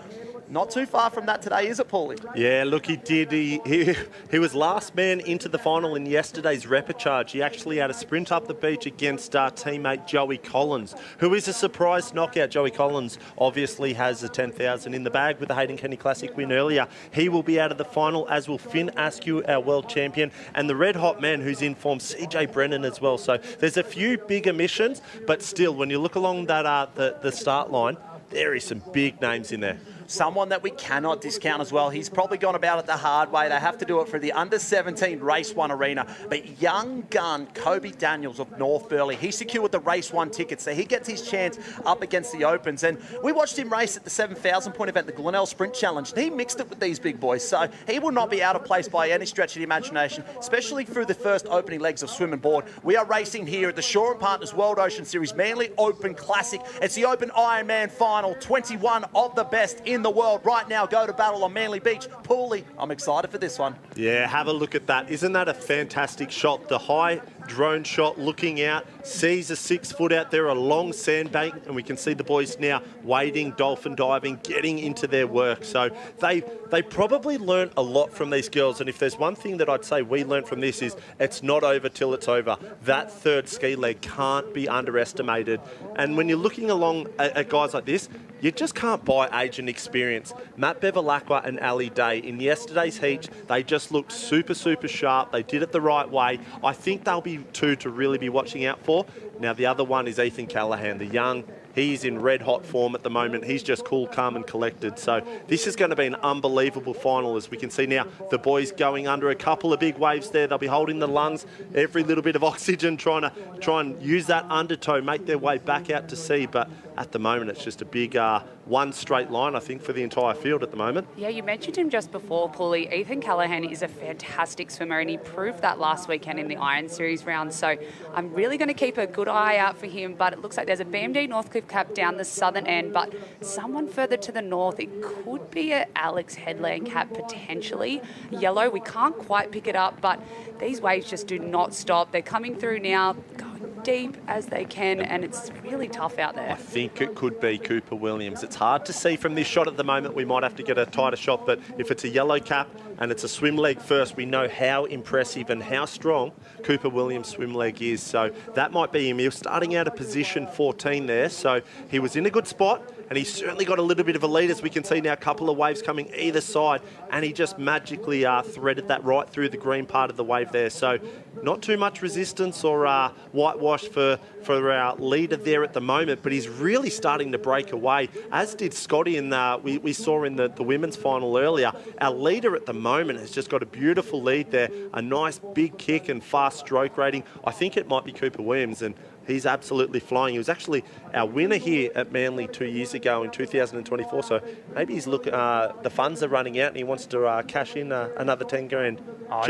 Not too far from that today, is it, Paulie? Yeah, look, he did. He was last man into the final in yesterday's repechage. He actually had a sprint up the beach against our teammate Joey Collins, who is a surprise knockout. Joey Collins obviously has a 10,000 in the bag with the Hayden Kennedy Classic win earlier. He will be out of the final, as will Finn Askew, our world champion, and the red hot man who's in form, CJ Brennan as well. So there's a few big omissions, but still, when you look along that the start line, there is some big names in there. Someone that we cannot discount as well. He's probably gone about it the hard way. They have to do it for the under-17 Race 1 arena. But young gun Kobe Daniels of North Burleigh, he secured the Race 1 ticket, so he gets his chance up against the Opens. And we watched him race at the 7,000 point event, the Glenelg Sprint Challenge. And he mixed it with these big boys, so he will not be out of place by any stretch of the imagination, especially through the first opening legs of swim and board. We are racing here at the Shaw and Partners World Ocean Series Manly Open Classic. It's the Open Ironman final, 21 of the best in the world right now go to battle on Manly Beach. Paulie, I'm excited for this one. Yeah, have a look at that. Isn't that a fantastic shot? The high drone shot looking out, sees a 6 foot out there, a long sandbank, and we can see the boys now wading, dolphin diving, getting into their work. So they probably learned a lot from these girls, and if there's one thing that I'd say we learned from this is it's not over till it's over. That third ski leg can't be underestimated. And when you're looking along at guys like this, you just can't buy age and experience. Matt Bevilacqua and Ali Day, in yesterday's heat, they just looked super, super sharp. They did it the right way. I think they'll be two to really be watching out for. Now, the other one is Ethan Callahan, the young. He's in red hot form at the moment. He's just cool, calm and collected. So this is going to be an unbelievable final. As we can see now, the boys going under a couple of big waves there. They'll be holding the lungs, every little bit of oxygen, trying and use that undertow, make their way back out to sea. But at the moment, it's just a big one straight line, I think, for the entire field at the moment. Yeah, you mentioned him just before, Paulie. Ethan Callahan is a fantastic swimmer, and he proved that last weekend in the Iron Series round. So I'm really going to keep a good eye out for him. But it looks like there's a BMD Northcliffe cap down the southern end, but someone further to the north, it could be a Alex Headland cap potentially. Yellow, we can't quite pick it up, but these waves just do not stop. They're coming through now, going deep as they can, and it's really tough out there. I think it could be Cooper Williams. It's hard to see from this shot at the moment. We might have to get a tighter shot, but if it's a yellow cap and it's a swim leg first, we know how impressive and how strong Cooper Williams' swim leg is. So that might be him. He was starting out at position 14 there, so he was in a good spot, and he's certainly got a little bit of a lead, as we can see now, a couple of waves coming either side, and he just magically threaded that right through the green part of the wave there. So not too much resistance or whitewash for our leader there at the moment, but he's really starting to break away, as did Scotty we saw in the women's final earlier. Our leader at the moment has just got a beautiful lead there, a nice big kick and fast stroke rating. I think it might be Cooper Williams, and he's absolutely flying. He was actually our winner here at Manly 2 years ago in 2024. So maybe he's the funds are running out and he wants to cash in another 10 grand. Oh,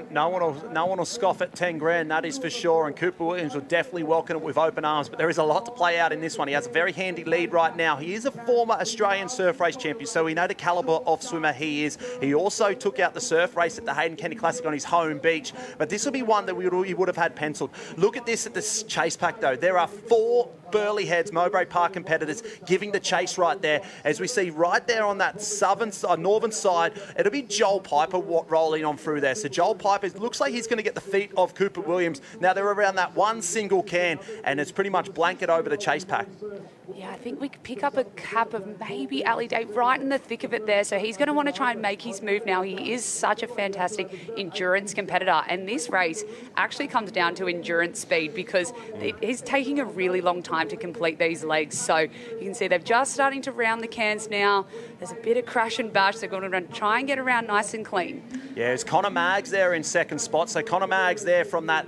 no one will scoff at 10 grand, that is for sure. And Cooper Williams will definitely welcome it with open arms. But there is a lot to play out in this one. He has a very handy lead right now. He is a former Australian surf race champion, so we know the calibre of swimmer he is. He also took out the surf race at the Hayden Kennedy Classic on his home beach. But this will be one that he would have had penciled. Look at this at the chase pack, though. There are 4 Burleigh Heads Mowbray Park competitors giving the chase right there. As we see right there on that northern side, it'll be Joel Piper rolling on through there. So Joel Piper, it looks like he's going to get the feet of Cooper Williams. Now they're around that one single can, and it's pretty much blanket over the chase pack. Yeah, I think we could pick up a cap of maybe Ali Day right in the thick of it there. So he's going to want to try and make his move now. He is such a fantastic endurance competitor. And this race actually comes down to endurance speed, because he's taking a really long time to complete these legs. So you can see they're just starting to round the cans now. There's a bit of crash and bash. They're going to try and get around nice and clean. Yeah, it's Connor Maggs there in second spot. So Connor Maggs there from that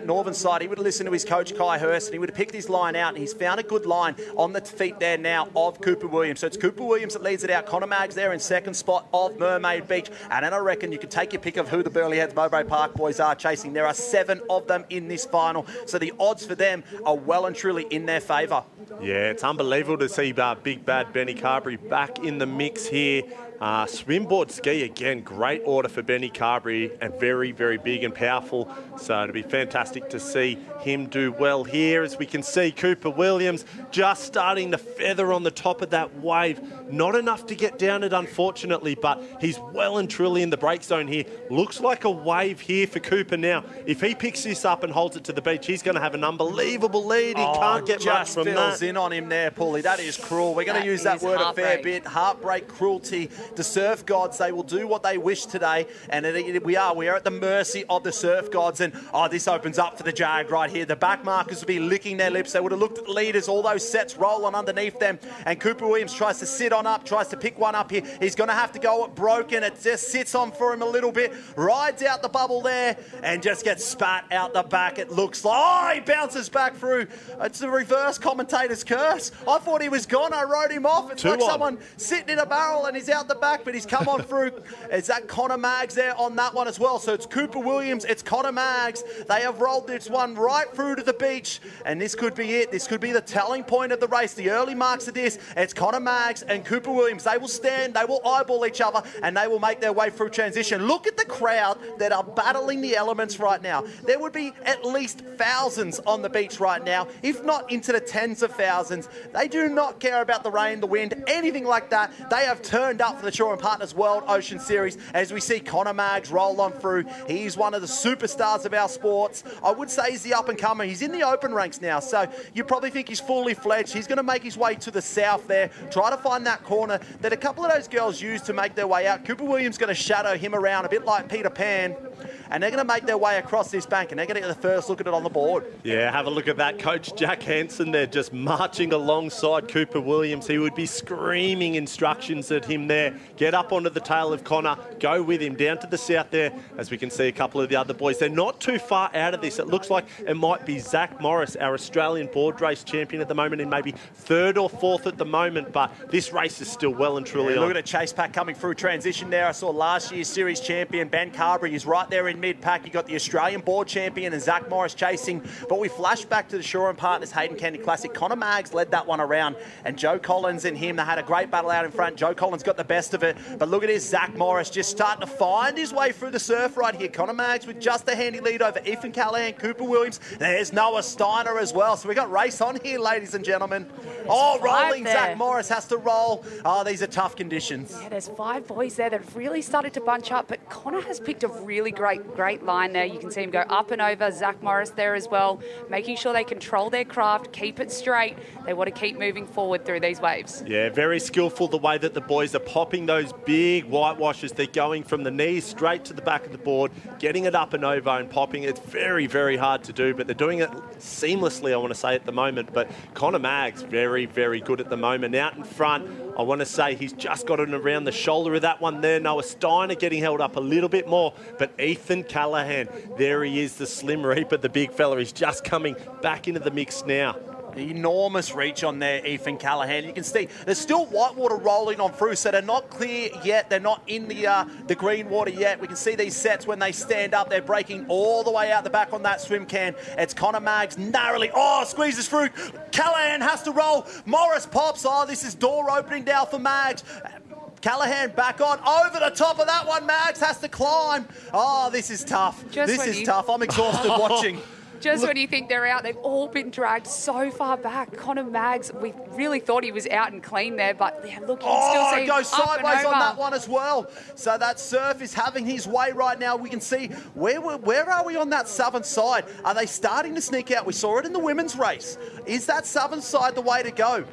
northern side. He would have listened to his coach, Kai Hurst, and he would have picked his line out, and he's found a good line on the feet there now of Cooper Williams. So it's Cooper Williams that leads it out. Connor Maggs there in second spot of Mermaid Beach. And then I reckon you could take your pick of who the Burleigh Heads Mowbray Park boys are chasing. There are 7 of them in this final. So the odds for them are well and truly in their favour. Yeah, it's unbelievable to see big bad Benny Carberry back in the mix here. Swimboard ski, again, great order for Benny Carberry, and very, very big and powerful. So it'll be fantastic to see him do well here. As we can see, Cooper Williams just starting to feather on the top of that wave. Not enough to get down it, unfortunately, but he's well and truly in the break zone here. Looks like a wave here for Cooper now. If he picks this up and holds it to the beach, he's going to have an unbelievable lead. He can't get much from that. Just fills in on him there, Paulie. That is cruel. We're going to use that word a fair bit. Heartbreak, cruelty. The surf gods, they will do what they wish today, and we are at the mercy of the surf gods. And this opens up for the Jag right here. The back markers will be licking their lips. They would have looked at the leaders, all those sets rolling underneath them, and Cooper Williams tries to sit on up, tries to pick one up here. He's going to have to go at broken. It just sits on for him a little bit, rides out the bubble there, and just gets spat out the back. It looks like, he bounces back through. It's the reverse commentator's curse. I thought he was gone. I wrote him off. It's like someone sitting in a barrel and he's out the back, but he's come on through. Is that Connor Maggs there on that one as well? So it's Cooper Williams, it's Connor Maggs. They have rolled this one right through to the beach, and this could be it. This could be the telling point of the race. The early marks of this, it's Connor Maggs and Cooper Williams. They will stand, they will eyeball each other, and they will make their way through transition. Look at the crowd that are battling the elements right now. There would be at least thousands on the beach right now, if not into the tens of thousands. They do not care about the rain, the wind, anything like that. They have turned up for the Shaw and Partners World Ocean Series as we see Conor Maggs roll on through. He's one of the superstars of our sports. I would say he's the up-and-comer. He's in the open ranks now, so you probably think he's fully fledged. He's going to make his way to the south there, try to find that corner that a couple of those girls use to make their way out. Cooper Williams going to shadow him around a bit like Peter Pan, and they're going to make their way across this bank, and they're going to get the first look at it on the board. Yeah, have a look at that. Coach Jack Hansen there just marching alongside Cooper Williams. He would be screaming instructions at him there. Get up onto the tail of Conor, go with him down to the south there, as we can see a couple of the other boys. They're not too far out of this. It looks like it might be Zach Morris, our Australian board race champion at the moment, in maybe third or fourth at the moment, but this race is still well and truly on. Look at a chase pack coming through transition there. I saw last year's series champion Ben Carberry. He's right there in mid-pack. You got the Australian board champion and Zach Morris chasing, but we flash back to the Shaw and Partners Hayden Kennedy Classic. Conor Maggs led that one around, and Joe Collins and him, they had a great battle out in front. Joe Collins got the best of it, but look at his Zach Morris just starting to find his way through the surf right here. Conor Maggs with just a handy lead over Ethan Callahan, Cooper Williams. There's Noah Steiner as well, so we got race on here, ladies and gentlemen. Oh, rolling Zach Morris has to roll. Oh, these are tough conditions. Yeah, there's 5 boys there that have really started to bunch up, but Conor has picked a really great line there. You can see him go up and over. Zach Morris there as well, making sure they control their craft, keep it straight. They want to keep moving forward through these waves. Yeah, very skillful the way that the boys are popping those big whitewashes. They're going from the knees straight to the back of the board, getting it up and over and popping. It's very, very hard to do, but they're doing it seamlessly, I want to say, at the moment. But Conor Maggs, very, very good at the moment. Out in front, I want to say he's just got it around the shoulder of that one there. Noah Steiner getting held up a little bit more, but Ethan Callahan, there he is, the Slim Reaper, the big fella. He's just coming back into the mix now. Enormous reach on there, Ethan Callahan. You can see there's still whitewater rolling on through, so they're not clear yet. They're not in the green water yet. We can see these sets when they stand up. They're breaking all the way out the back on that swim can. It's Conor Maggs narrowly. Oh, squeezes through. Callahan has to roll. Morris pops. Oh, this is door opening now for Maggs. Callahan back on, over the top of that one. Maggs has to climb. Oh, this is tough. This is tough. I'm exhausted watching. Just when you think they're out, they've all been dragged so far back. Conor Maggs, we really thought he was out and clean there, but yeah, look, you can still see him goes sideways on that one as well. So that surf is having his way right now. We can see where are we on that southern side? Are they starting to sneak out? We saw it in the women's race. Is that southern side the way to go?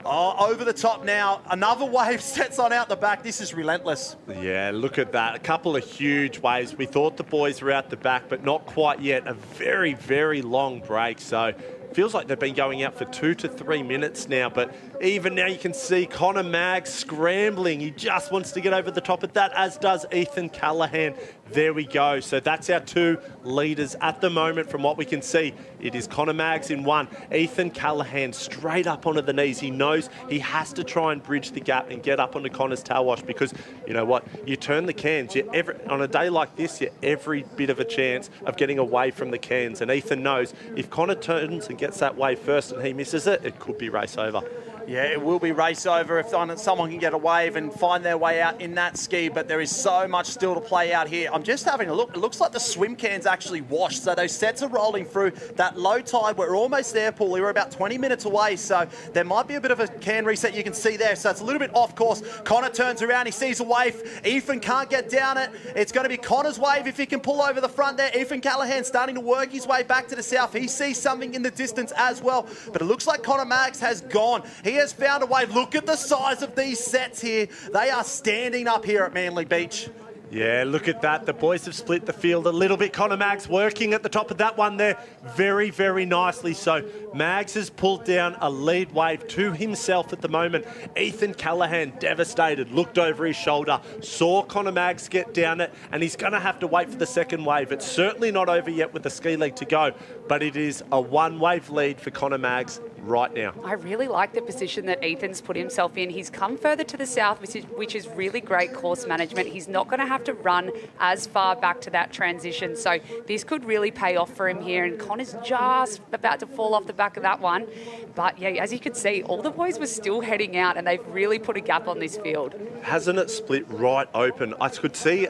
Oh, over the top now. Another wave sets on out the back. This is relentless. Yeah, look at that. A couple of huge waves. We thought the boys were out the back, but not quite yet. A very, very long break. So feels like they've been going out for 2 to 3 minutes now, but even now you can see Conor Maggs scrambling. He just wants to get over the top of that, as does Ethan Callahan. There we go. So that's our 2 leaders at the moment from what we can see. It is Conor Maggs in 1. Ethan Callahan straight up onto the knees. He knows he has to try and bridge the gap and get up onto Conor's tail wash, because you know what? You turn the cans. On a day like this, you're every bit of a chance of getting away from the cans. And Ethan knows if Conor turns and gets that wave first and he misses it, it could be race over. Yeah, it will be race over if someone can get a wave and find their way out in that ski, but there is so much still to play out here. I'm just having a look. It looks like the swim can's actually washed, so those sets are rolling through. That low tide, we're almost there, Paul. We're about 20 minutes away, so there might be a bit of a can reset you can see there, so it's a little bit off course. Conor turns around, he sees a wave. Ethan can't get down it. It's going to be Conor's wave if he can pull over the front there. Ethan Callahan starting to work his way back to the south. He sees something in the distance as well, but it looks like Conor Maggs has gone. He has found a wave. Look at the size of these sets here. They are standing up here at Manly Beach. Yeah, look at that. The boys have split the field a little bit. Conor Maggs working at the top of that one there very, very nicely. So Maggs has pulled down a lead wave to himself at the moment. Ethan Callahan devastated, looked over his shoulder, saw Conor Maggs get down it, and he's going to have to wait for the second wave. It's certainly not over yet with the ski leg to go, but it is a 1-wave lead for Conor Maggs right now. I really like the position that Ethan's put himself in. He's come further to the south, which is really great course management. He's not going to have to run as far back to that transition, so this could really pay off for him here, and Conor's just about to fall off the back of that one. But yeah, as you can see, all the boys were still heading out, and they've really put a gap on this field. Hasn't it split right open? I could see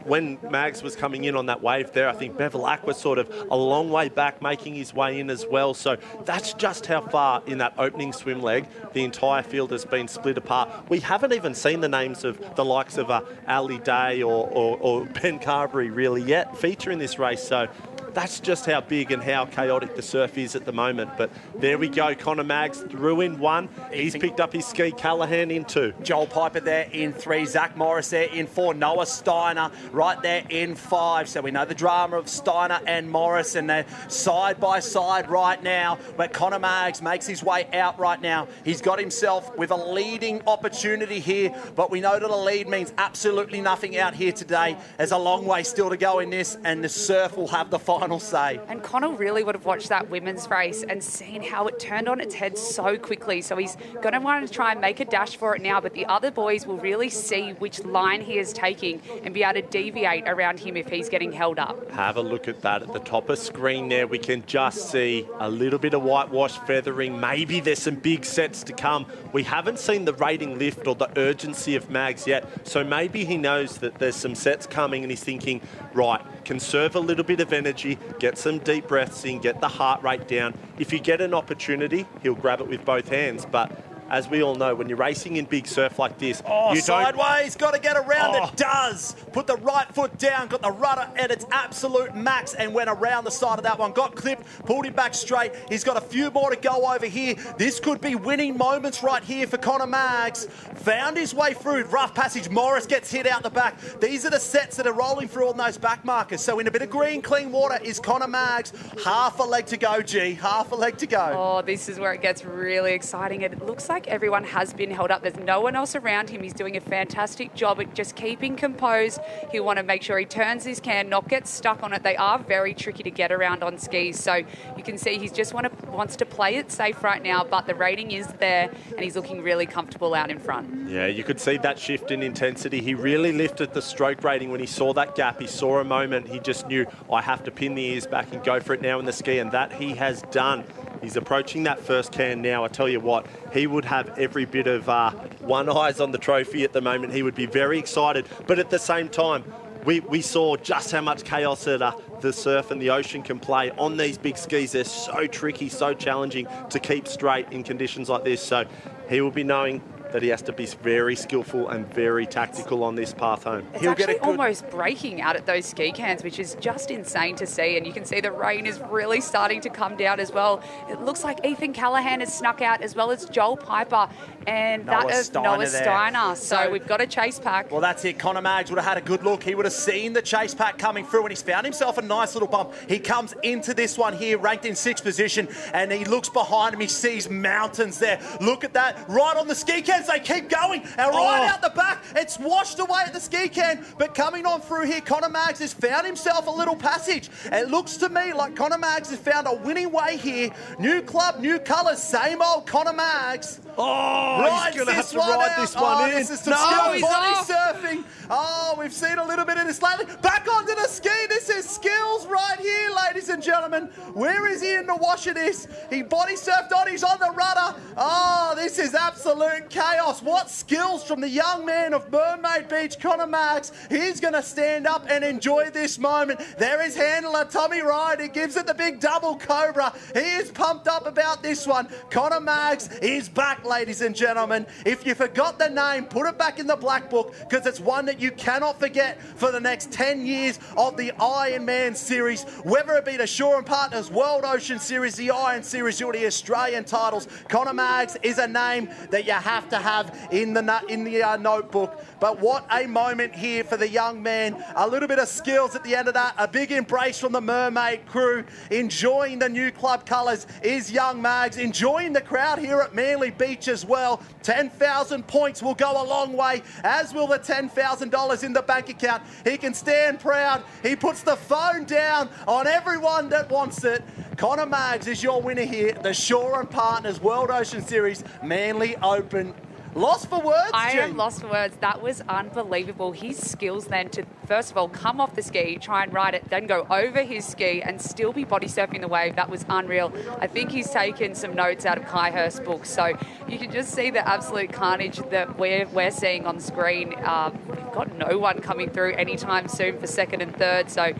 when Mags was coming in on that wave there, I think Bevilacqua was sort of a long way back, making his way in as well. So that's just how far in that opening swim leg the entire field has been split apart. We haven't even seen the names of the likes of Ali Day or Ben Carberry really yet feature in this race. So that's just how big and how chaotic the surf is at the moment. But there we go. Conor Mags threw in 1. He's picked up his ski. Callaghan in 2. Joel Piper there in 3. Zach Morris there in 4. Noah Steiner right there in 5. So we know the drama of Steiner and Morris, and they're side by side right now. But Conor Mags makes his way out right now. He's got himself with a leading opportunity here, but we know that a lead means absolutely nothing out here today. There's a long way still to go in this, and the surf will have the final say. And Connor really would have watched that women's race and seen how it turned on its head so quickly. So he's going to want to try and make a dash for it now, but the other boys will really see which line he is taking and be able to deviate around him if he's getting held up. Have a look at that at the top of screen there. We can just see a little bit of whitewash feathering. Maybe there's some big sets to come. We haven't seen the rating lift or the urgency of Mags yet. So maybe he knows that there's some sets coming and he's thinking, right, conserve a little bit of energy, get some deep breaths in, get the heart rate down. If you get an opportunity, he'll grab it with both hands. But as we all know, when you're racing in big surf like this, you sideways, got to get around it, does. Put the right foot down, got the rudder at its absolute max and went around the side of that one. Got clipped, pulled him back straight. He's got a few more to go over here. This could be winning moments right here for Conor Mags. Found his way through, rough passage. Morris gets hit out the back. These are the sets that are rolling through on those back markers. So in a bit of green, clean water is Conor Mags. Half a leg to go, G. Half a leg to go. Oh, this is where it gets really exciting. It looks like everyone has been held up. There's no one else around him. He's doing a fantastic job at just keeping composed. He'll want to make sure he turns his can, not get stuck on it. They are very tricky to get around on skis. So you can see he's just wants to play it safe right now, but the rating is there and he's looking really comfortable out in front. Yeah, you could see that shift in intensity. He really lifted the stroke rating when he saw that gap. He saw a moment. He just knew, I have to pin the ears back and go for it now in the ski, and that he has done. He's approaching that first can now. I tell you what, he would have every bit of one eyes on the trophy at the moment. He would be very excited. But at the same time, we saw just how much chaos that the surf and the ocean can play on these big skis. They're so tricky, so challenging to keep straight in conditions like this. So he will be knowing that he has to be very skillful and very tactical on this path home. It's actually almost breaking out at those ski cans, which is just insane to see. And you can see the rain is really starting to come down as well. It looks like Ethan Callaghan has snuck out, as well as Joel Piper and Noah Steiner. So we've got a chase pack. Well, that's it. Conor Mags would have had a good look. He would have seen the chase pack coming through, and he's found himself a nice little bump. He comes into this one here, ranked in 6th position, and he looks behind him. He sees mountains there. Look at that. Right on the ski can. They keep going, and right out the back, it's washed away at the ski can. But coming on through here, Conor Mags has found himself a little passage. It looks to me like Conor Mags has found a winning way here. New club, new colours, same old Conor Mags. He's going to have to ride this one in. This is some skill body surfing. We've seen a little bit of this lately. Back onto the ski. This is skills right here, ladies and gentlemen. Where is he in the wash of this? He body surfed on. He's on the rudder. This is absolute chaos. What skills from the young man of Mermaid Beach, Conor Mags. He's going to stand up and enjoy this moment. There is handler Tommy Ryan. He gives it the big double cobra. He is pumped up about this one. Conor Mags is back, ladies and gentlemen. If you forgot the name, put it back in the black book, because it's one that you cannot forget for the next 10 years of the Ironman series, whether it be the Shaw and Partners World Ocean Series, the Iron Series, or the Australian titles. Conor Mags is a name that you have to have in the notebook. But what a moment here for the young man. A little bit of skills at the end of that. A big embrace from the Mermaid crew. Enjoying the new club colours is young Mags. Enjoying the crowd here at Manly Beach as well. 10,000 points will go a long way, as will the $10,000 in the bank account. He can stand proud. He puts the phone down on everyone that wants it. Conor Mags is your winner here, the Shaw and Partners World Ocean Series Manly Open. Lost for words, I G. am lost for words. That was unbelievable. His skills then to, first of all, come off the ski, try and ride it, then go over his ski and still be body surfing the wave. That was unreal. I think he's taken some notes out of Kai Hurst's book. So you can just see the absolute carnage that we're seeing on screen. We've got no one coming through anytime soon for second and third. So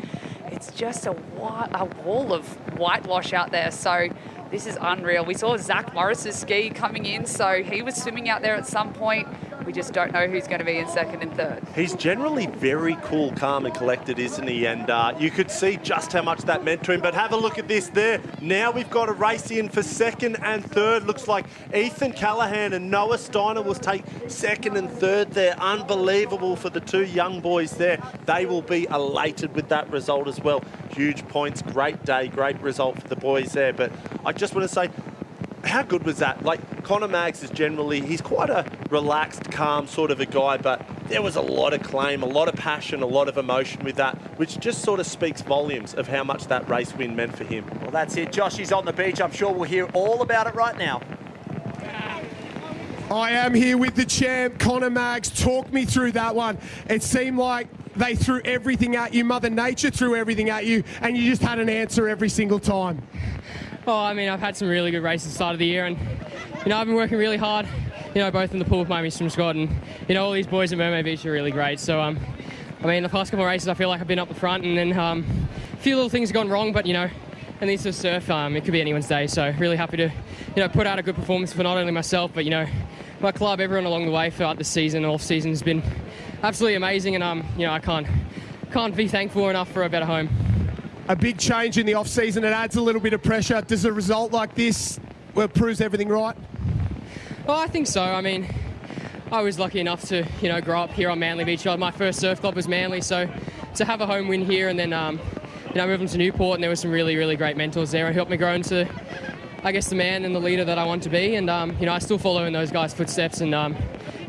it's just a wall of whitewash out there. So this is unreal. We saw Zach Morris's ski coming in, so he was swimming out there at some point. We just don't know who's going to be in second and third. He's generally very cool, calm and collected, isn't he? And you could see just how much that meant to him. But have a look at this there. Now we've got a race in for second and third. Looks like Ethan Callahan and Noah Steiner will take second and third there. Unbelievable for the two young boys there. They will be elated with that result as well. Huge points, great day, great result for the boys there. But I just want to say, how good was that? Like, Conor Maggs is generally, he's quite a relaxed, calm sort of a guy, but there was a lot of claim, a lot of passion, a lot of emotion with that, which just sort of speaks volumes of how much that race win meant for him. Well, that's it. Joshy's on the beach. I'm sure we'll hear all about it right now. I am here with the champ, Conor Maggs. Talk me through that one. It seemed like they threw everything at you, Mother Nature threw everything at you, and you just had an answer every single time. Oh, I mean, I've had some really good races at the start of the year, and, you know, I've been working really hard, you know, both in the pool with Miami Swim Squad, and, you know, all these boys at Mermaid Beach are really great. So, I mean, the past couple of races, I feel like I've been up the front, and then a few little things have gone wrong, but, you know, and these are surf, it could be anyone's day. So really happy to, you know, put out a good performance for not only myself, but, you know, my club, everyone along the way throughout the season, off season has been absolutely amazing, and, you know, I can't be thankful enough for a better home. A big change in the off-season. It adds a little bit of pressure. Does a result like this proves everything right? Well, I think so. I mean, I was lucky enough to, you know, grow up here on Manly Beach. My first surf club was Manly, so to have a home win here and then, you know, move on to Newport, and there were some really, really great mentors there and helped me grow into, I guess, the man and the leader that I want to be. And, you know, I still follow in those guys' footsteps, and,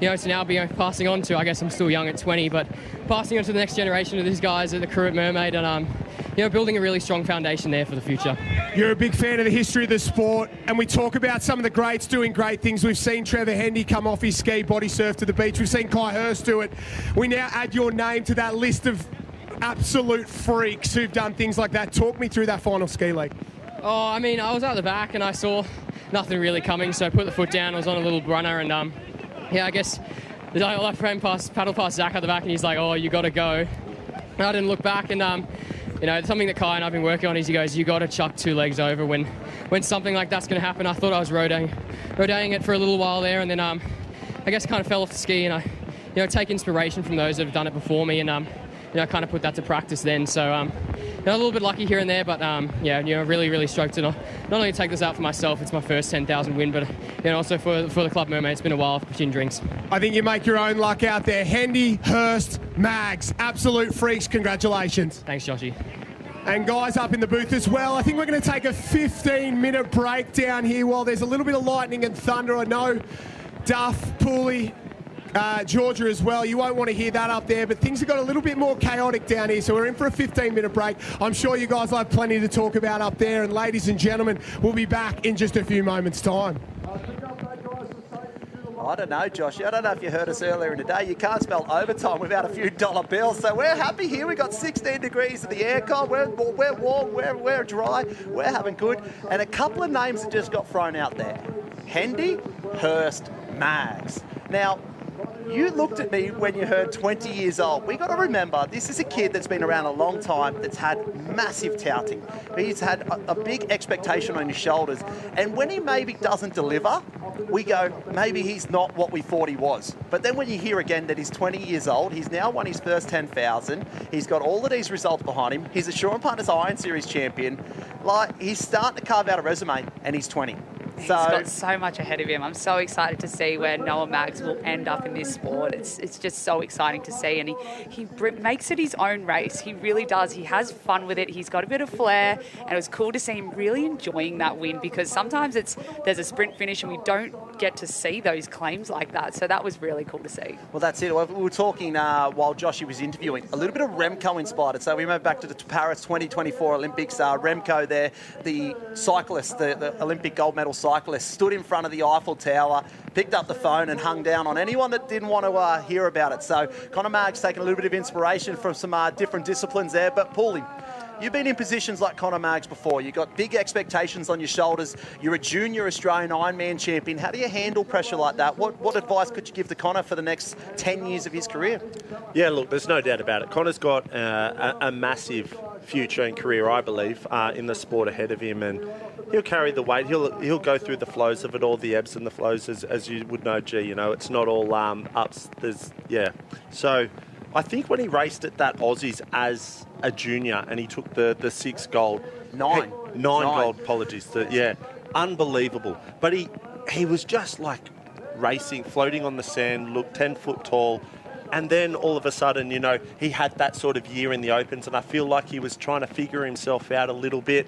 you know, to now be passing on to, I guess I'm still young at 20, but passing on to the next generation of these guys at the crew at Mermaid, and, you know, building a really strong foundation there for the future. You're a big fan of the history of the sport, and we talk about some of the greats doing great things. We've seen Trevor Hendy come off his ski, body surf to the beach. We've seen Kai Hurst do it. We now add your name to that list of absolute freaks who've done things like that. Talk me through that final ski leg. Oh, I mean, I was out the back and I saw nothing really coming, so I put the foot down. I was on a little runner, and yeah, I guess I paddle past Zach at the back, and he's like, "Oh, you got to go." And I didn't look back, and you know, something that Kai and I've been working on is he goes, "You got to chuck two legs over when something like that's going to happen." I thought I was rodating it for a little while there, and then I guess kind of fell off the ski, and I, you know, take inspiration from those that have done it before me, and you know, kind of put that to practice then. So, you know, a little bit lucky here and there, but yeah, you know, really stoked to not only take this out for myself. It's my first 10,000 win, but, you know, also for the Club Mermaid. It's been a while for gin drinks. I think you make your own luck out there. Hendy, Hurst, Maggs, absolute freaks. Congratulations. Thanks, Joshy. And guys up in the booth as well. I think we're going to take a 15-minute break down here while there's a little bit of lightning and thunder. I know Duff, Pooley, Georgia as well. You won't want to hear that up there, but things have got a little bit more chaotic down here, so we're in for a 15-minute break. I'm sure you guys will have plenty to talk about up there, and ladies and gentlemen, we'll be back in just a few moments' time. I don't know, Josh. I don't know if you heard us earlier in the day. You can't spell overtime without a few dollar bills. So we're happy here. We've got 16 degrees in the aircon. We're warm. We're dry. We're having good. And a couple of names that just got thrown out there. Hendy, Hurst, Maggs. Now, you looked at me when you heard 20 years old. We got to remember, this is a kid that's been around a long time, that's had massive touting. He's had a big expectation on his shoulders. And when he maybe doesn't deliver, we go, maybe he's not what we thought he was. But then when you hear again that he's 20 years old, he's now won his first 10,000. He's got all of these results behind him. He's a Shaw & Partners Iron Series champion. Like, he's starting to carve out a resume, and he's 20. He's got so much ahead of him. I'm so excited to see where Noah Maggs will end up in this sport. It's just so exciting to see, and he makes it his own race. He really does. He has fun with it. He's got a bit of flair, and it was cool to see him really enjoying that win, because sometimes there's a sprint finish and we don't get to see those claims like that. So that was really cool to see. Well, that's it. We were talking while Joshy was interviewing, a little bit of Remco inspired. So we went back to the Paris 2024 Olympics. Remco there, the cyclist, the Olympic gold medal cyclist, cyclist, stood in front of the Eiffel Tower, picked up the phone and hung down on anyone that didn't want to hear about it. So Conor Mag's taken a little bit of inspiration from some different disciplines there. But Paulie, you've been in positions like Conor Mag's before. You've got big expectations on your shoulders. You're a junior Australian Ironman champion. How do you handle pressure like that? What advice could you give to Conor for the next 10 years of his career? Yeah, look, there's no doubt about it. Conor's got a massive future and career, I believe, in the sport ahead of him, and he'll carry the weight. He'll go through the flows of it all, the ebbs and the flows, as you would know, G. You know, it's not all ups. So I think when he raced at that Aussies as a junior and he took the 6 gold. Nine gold, apologies. Unbelievable. But he was just like racing, floating on the sand, looked 10 foot tall. And then all of a sudden, you know, he had that sort of year in the Opens, and I feel like he was trying to figure himself out a little bit.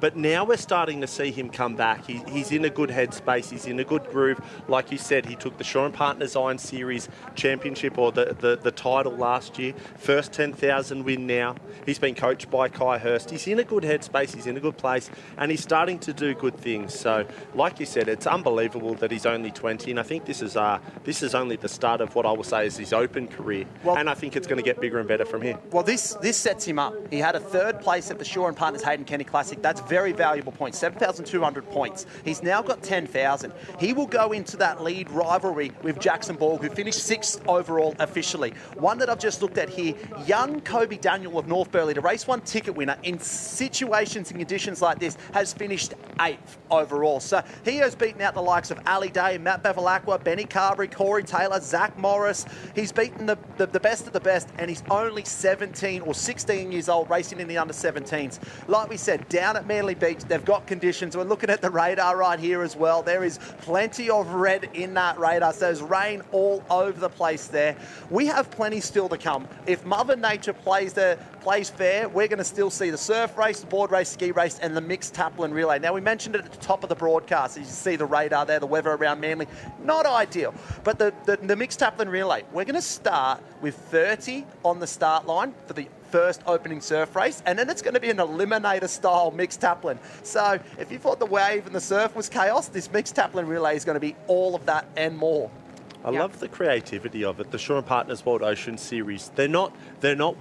But now we're starting to see him come back. He's in a good headspace. He's in a good groove. Like you said, he took the Shaw and Partners Iron Series Championship, or the title last year. First 10,000 win now. He's been coached by Kai Hurst. He's in a good headspace. He's in a good place. And he's starting to do good things. So, like you said, it's unbelievable that he's only 20. And I think this is only the start of what I will say is his Open career. Well, and I think it's going to get bigger and better from here. Well, this sets him up. He had a 3rd place at the Shaw and Partners Hayden Kenny Classic. That's very valuable points, 7,200 points. He's now got 10,000. He will go into that lead rivalry with Jackson Borg, who finished 6th overall officially. One that I've just looked at here, young Kobe Daniel of North Burleigh, the race 1 ticket winner, in situations and conditions like this, has finished 8th overall. So he has beaten out the likes of Ali Day, Matt Bevilacqua, Benny Carberry, Corey Taylor, Zach Morris. He's beaten the best of the best, and he's only 17 or 16 years old, racing in the under-17s. Like we said, down at Manly Beach, they've got conditions. We're looking at the radar right here as well. There is plenty of red in that radar, so there's rain all over the place there. We have plenty still to come. If Mother Nature plays fair, we're going to still see the surf race, the board race, ski race, and the mixed Taplin relay. Now, we mentioned it at the top of the broadcast. As you see the radar there, the weather around Manly, not ideal. But the mixed Taplin relay, we're going to start with 30 on the start line for the first opening surf race, and then it's going to be an eliminator style mixed Taplin. So if you thought the wave and the surf was chaos, this mixed Taplin relay is going to be all of that and more. I love the creativity of it. The Shaw and Partners World Ocean Series, they're not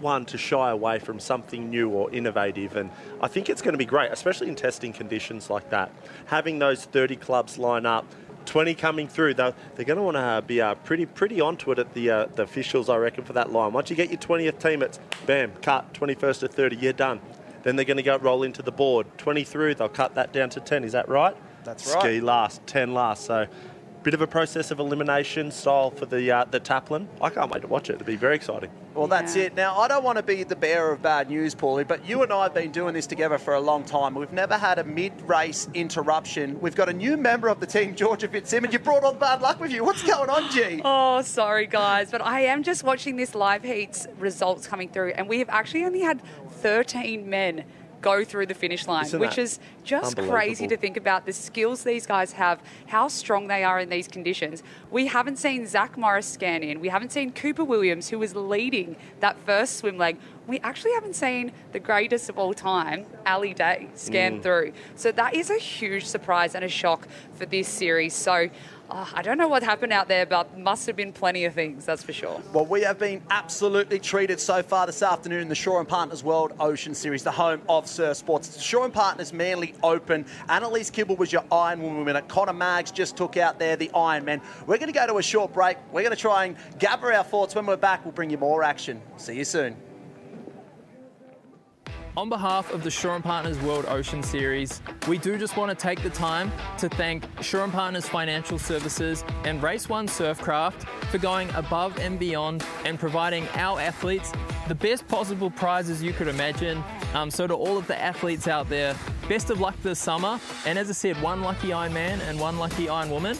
one to shy away from something new or innovative, and I think it's going to be great, especially in testing conditions like that. Having those 30 clubs line up, 20 coming through, they're going to want to be pretty onto it at the officials, I reckon, for that line. Once you get your 20th team, it's bam, cut, 21st to 30, you're done. Then they're going to roll into the board. 20 through, they'll cut that down to 10. Is that right? That's right. Ski last, 10 last. So bit of a process of elimination style for the Taplin. I can't wait to watch it. It'll be very exciting. Well, that's it. Now, I don't want to be the bearer of bad news, Paulie, but you and I have been doing this together for a long time. We've never had a mid-race interruption. We've got a new member of the team, Georgia Fitzsimmons. You brought on bad luck with you. What's going on, G? Oh, sorry, guys, but I am just watching this live heats results coming through, and we have actually only had 13 men go through the finish line, which is just crazy to think about the skills these guys have, how strong they are in these conditions. We haven't seen Zach Morris scan in. We haven't seen Cooper Williams, who was leading that first swim leg. We actually haven't seen the greatest of all time, Ali Day, scan through. So that is a huge surprise and a shock for this series. So I don't know what happened out there, but must have been plenty of things, that's for sure. Well, we have been absolutely treated so far this afternoon in the Shaw and Partners World Ocean Series, the home of surf sports. It's the Shaw and Partners Manly Open. Annalise Kibble was your Ironwoman winner. Conor Maggs just took out there the Ironman. We're going to go to a short break. We're going to try and gather our thoughts. When we're back, we'll bring you more action. See you soon. On behalf of the Shaw and Partners World Ocean Series, we do just want to take the time to thank Shaw and Partners Financial Services and Race One Surfcraft for going above and beyond and providing our athletes the best possible prizes you could imagine. So to all of the athletes out there, best of luck this summer. And as I said, one lucky Ironman and one lucky Ironwoman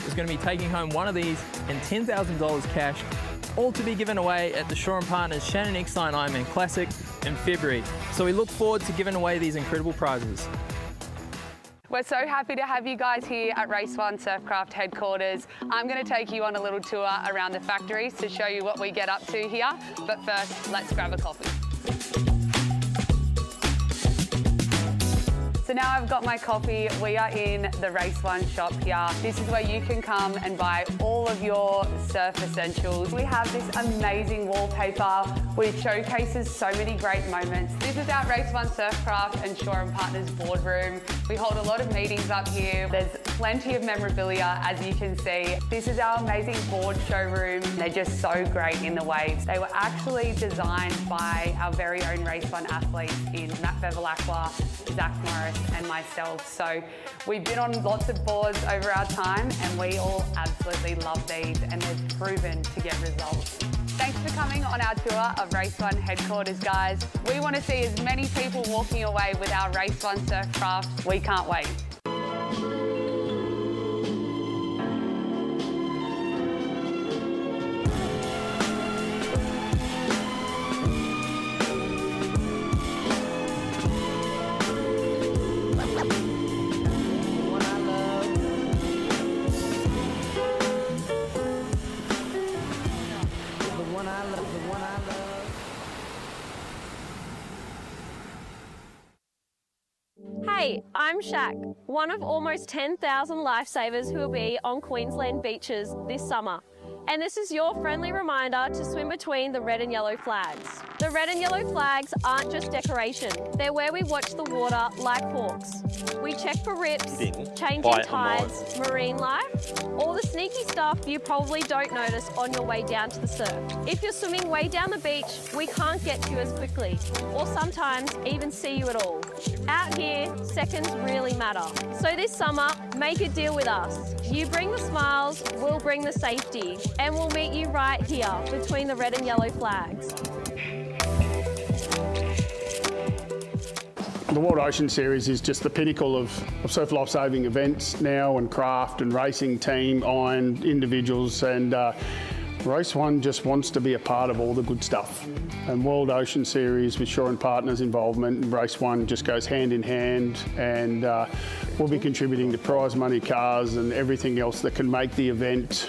is going to be taking home one of these and $10,000 cash, all to be given away at the Shaw and Partners Shannon Eckstein Ironman Classic in February. So we look forward to giving away these incredible prizes. We're so happy to have you guys here at Race One Surfcraft headquarters. I'm going to take you on a little tour around the factories to show you what we get up to here. But first, let's grab a coffee. So now I've got my coffee. We are in the Race One shop here. This is where you can come and buy all of your surf essentials. We have this amazing wallpaper which showcases so many great moments. This is our Race One Surfcraft and Shore and Partners boardroom. We hold a lot of meetings up here. There's plenty of memorabilia, as you can see. This is our amazing board showroom. They're just so great in the waves. They were actually designed by our very own Race One athletes in Matt Bevilacqua, Zach Morris and myself. So we've been on lots of boards over our time and we all absolutely love these and they've proven to get results. Thanks for coming on our tour of Race One headquarters, guys. We want to see as many people walking away with our Race One Surfcraft. We can't wait. Hey, I'm Shaq, one of almost 10,000 lifesavers who will be on Queensland beaches this summer. And this is your friendly reminder to swim between the red and yellow flags. The red and yellow flags aren't just decoration, they're where we watch the water like hawks. We check for rips, changing tides, marine life, all the sneaky stuff you probably don't notice on your way down to the surf. If you're swimming way down the beach, we can't get to you as quickly, or sometimes even see you at all. Out here, seconds really matter. So this summer, make a deal with us. You bring the smiles, we'll bring the safety, and we'll meet you right here between the red and yellow flags. The World Ocean Series is just the pinnacle of surf lifesaving events now, and craft and racing team, iron individuals, and Race One just wants to be a part of all the good stuff. And World Ocean Series with Shore and Partners involvement in Race One just goes hand in hand, and we'll be contributing to prize money, cars and everything else that can make the event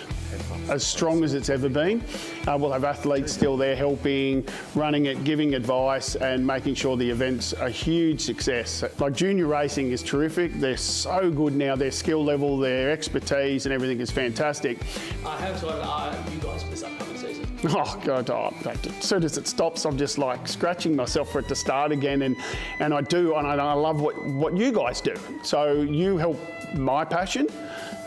as strong as it's ever been. We'll have athletes still there helping, running it, giving advice and making sure the event's a huge success. Like, junior racing is terrific. They're so good now. Their skill level, their expertise and everything is fantastic. How excited are you guys for this upcoming season? Oh God, as soon as it stops, I'm just like scratching myself for it to start again. And I do, and I love what you guys do. So you help my passion.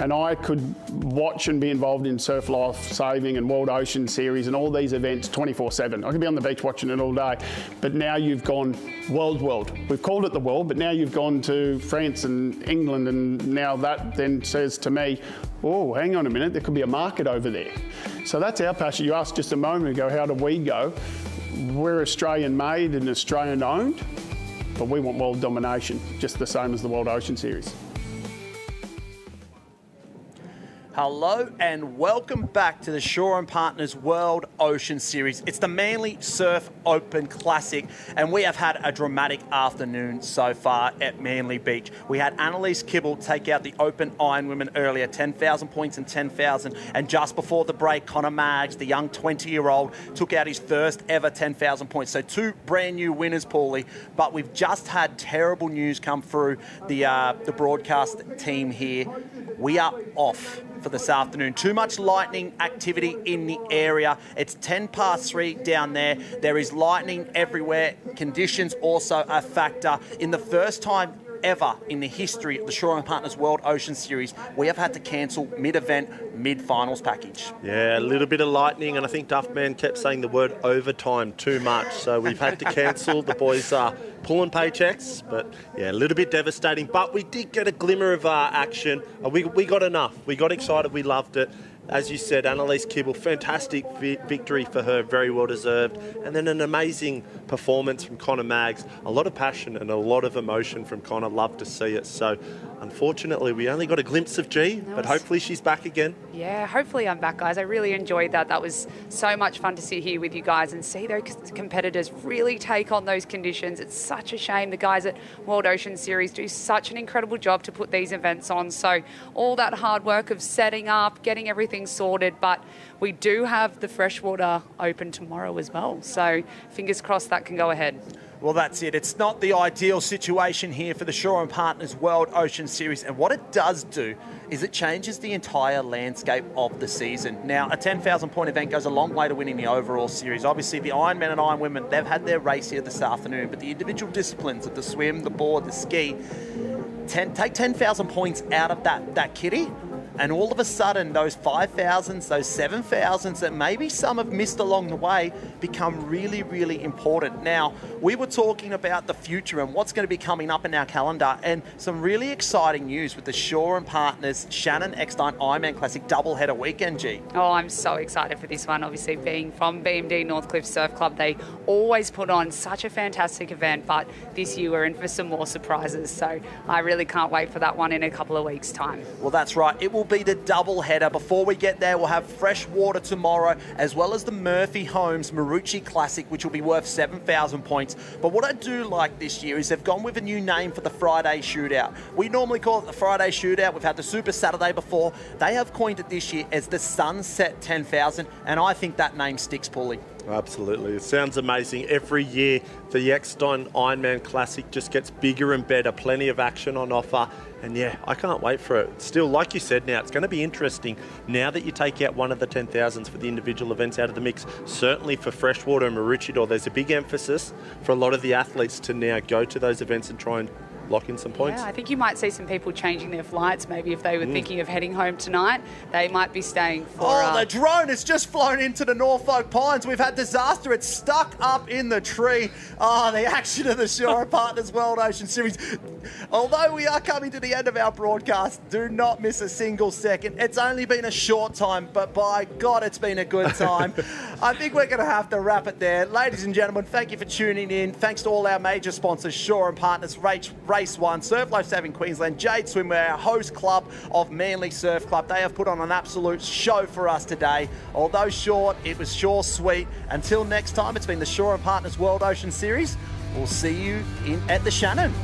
And I could watch and be involved in surf life saving and World Ocean Series and all these events 24/7. I could be on the beach watching it all day. But now you've gone world. We've called it the world, but now you've gone to France and England, and now that then says to me, oh, hang on a minute, there could be a market over there. So that's our passion. You asked just a moment ago, how do we go? We're Australian made and Australian owned, but we want world domination, just the same as the World Ocean Series. Hello and welcome back to the Shore and Partners World Ocean Series. It's the Manly Surf Open Classic, and we have had a dramatic afternoon so far at Manly Beach. We had Annalise Kibble take out the Open Iron Women earlier, 10,000 points and 10,000, and just before the break, Connor Maggs, the young 20-year-old, took out his first ever 10,000 points. So two brand new winners, Paulie, but we've just had terrible news come through the broadcast team here. We are off for this afternoon. Too much lightning activity in the area. It's 3:10 down there. There is lightning everywhere. Conditions also a factor. In the first time ever in the history of the Shore and Partners World Ocean Series, we have had to cancel mid-event, mid-finals package. Yeah, a little bit of lightning, and I think Duffman kept saying the word overtime too much, so we've had to cancel. The boys are pulling paychecks, but yeah, a little bit devastating. But we did get a glimmer of action. We got enough. We got excited. We loved it. As you said, Annalise Kibble, fantastic victory for her, very well deserved. And then an amazing performance from Connor Maggs. A lot of passion and a lot of emotion from Connor. Love to see it. So unfortunately, we only got a glimpse of G, but hopefully she's back again. Yeah, hopefully I'm back, guys. I really enjoyed that. That was so much fun to sit here with you guys and see those competitors really take on those conditions. It's such a shame. The guys at World Ocean Series do such an incredible job to put these events on. So all that hard work of setting up, getting everything sorted, but we do have the freshwater open tomorrow as well. So fingers crossed that can go ahead. Well, that's it. It's not the ideal situation here for the Shaw & Partners World Ocean Series. And what it does do is it changes the entire landscape of the season. Now, a 10,000 point event goes a long way to winning the overall series. Obviously, the Ironmen and Ironwomen, they've had their race here this afternoon, but the individual disciplines of the swim, the board, the ski, take 10,000 points out of that kitty, and all of a sudden those 5,000s, those 7,000s that maybe some have missed along the way become really, really important. Now, we were talking about the future and what's going to be coming up in our calendar, and some really exciting news with the Shaw & Partners Shannon Eckstein Ironman Classic doubleheader weekend, G. Oh, I'm so excited for this one. Obviously, being from BMD Northcliffe Surf Club, they always put on such a fantastic event, but this year we're in for some more surprises. So I really can't wait for that one in a couple of weeks' time. Well, that's right. It will be the double header. Before we get there, we'll have Freshwater tomorrow, as well as the Murphy Holmes Marucci Classic, which will be worth 7,000 points. But what I do like this year is they've gone with a new name for the Friday Shootout. We normally call it the Friday Shootout. We've had the Super Saturday before. They have coined it this year as the Sunset 10,000, and I think that name sticks, Paulie. Absolutely. It sounds amazing. Every year, the Eckstein Ironman Classic just gets bigger and better. Plenty of action on offer. And yeah, I can't wait for it. Still, like you said, now it's going to be interesting now that you take out one of the 10,000s for the individual events out of the mix. Certainly for Freshwater and Maroochydore, there's a big emphasis for a lot of the athletes to now go to those events and try and lock in some points. Yeah, I think you might see some people changing their flights. Maybe if they were thinking of heading home tonight, they might be staying for... the drone has just flown into the Norfolk Pines. We've had disaster. It's stuck up in the tree. Oh, the action of the Shaw & Partners World Ocean Series. Although we are coming to the end of our broadcast, do not miss a single second. It's only been a short time, but by God, it's been a good time. I think we're going to have to wrap it there. Ladies and gentlemen, thank you for tuning in. Thanks to all our major sponsors, Shaw & Partners, Race 1, Surf Life Saving Queensland, Jade Swimwear, our host club of Manly Surf Club. They have put on an absolute show for us today. Although short, it was sure sweet. Until next time, it's been the Shaw & Partners World Ocean Series. We'll see you at the Shannon.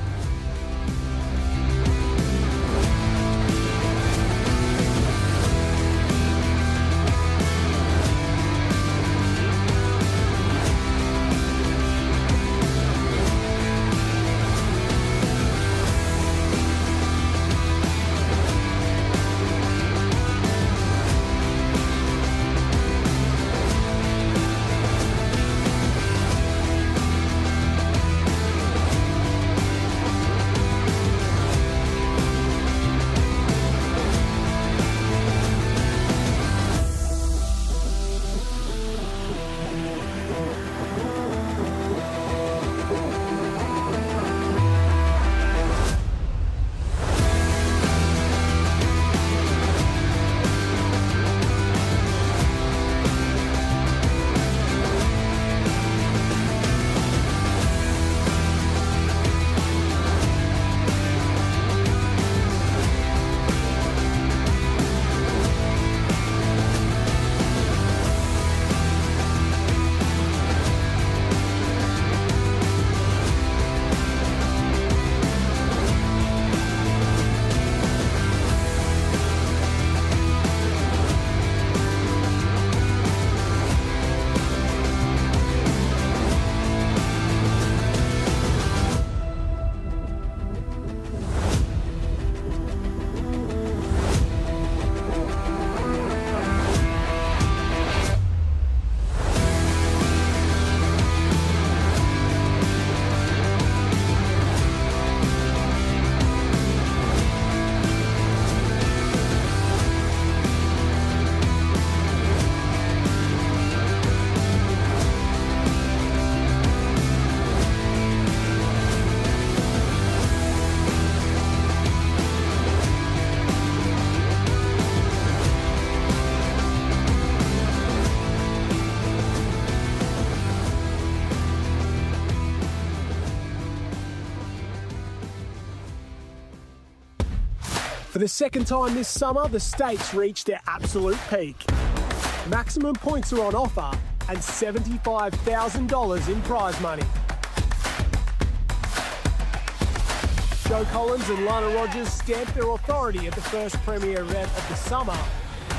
For the second time this summer, the stakes reached their absolute peak. Maximum points are on offer and $75,000 in prize money. Joe Collins and Lana Rogers stamped their authority at the first premier event of the summer.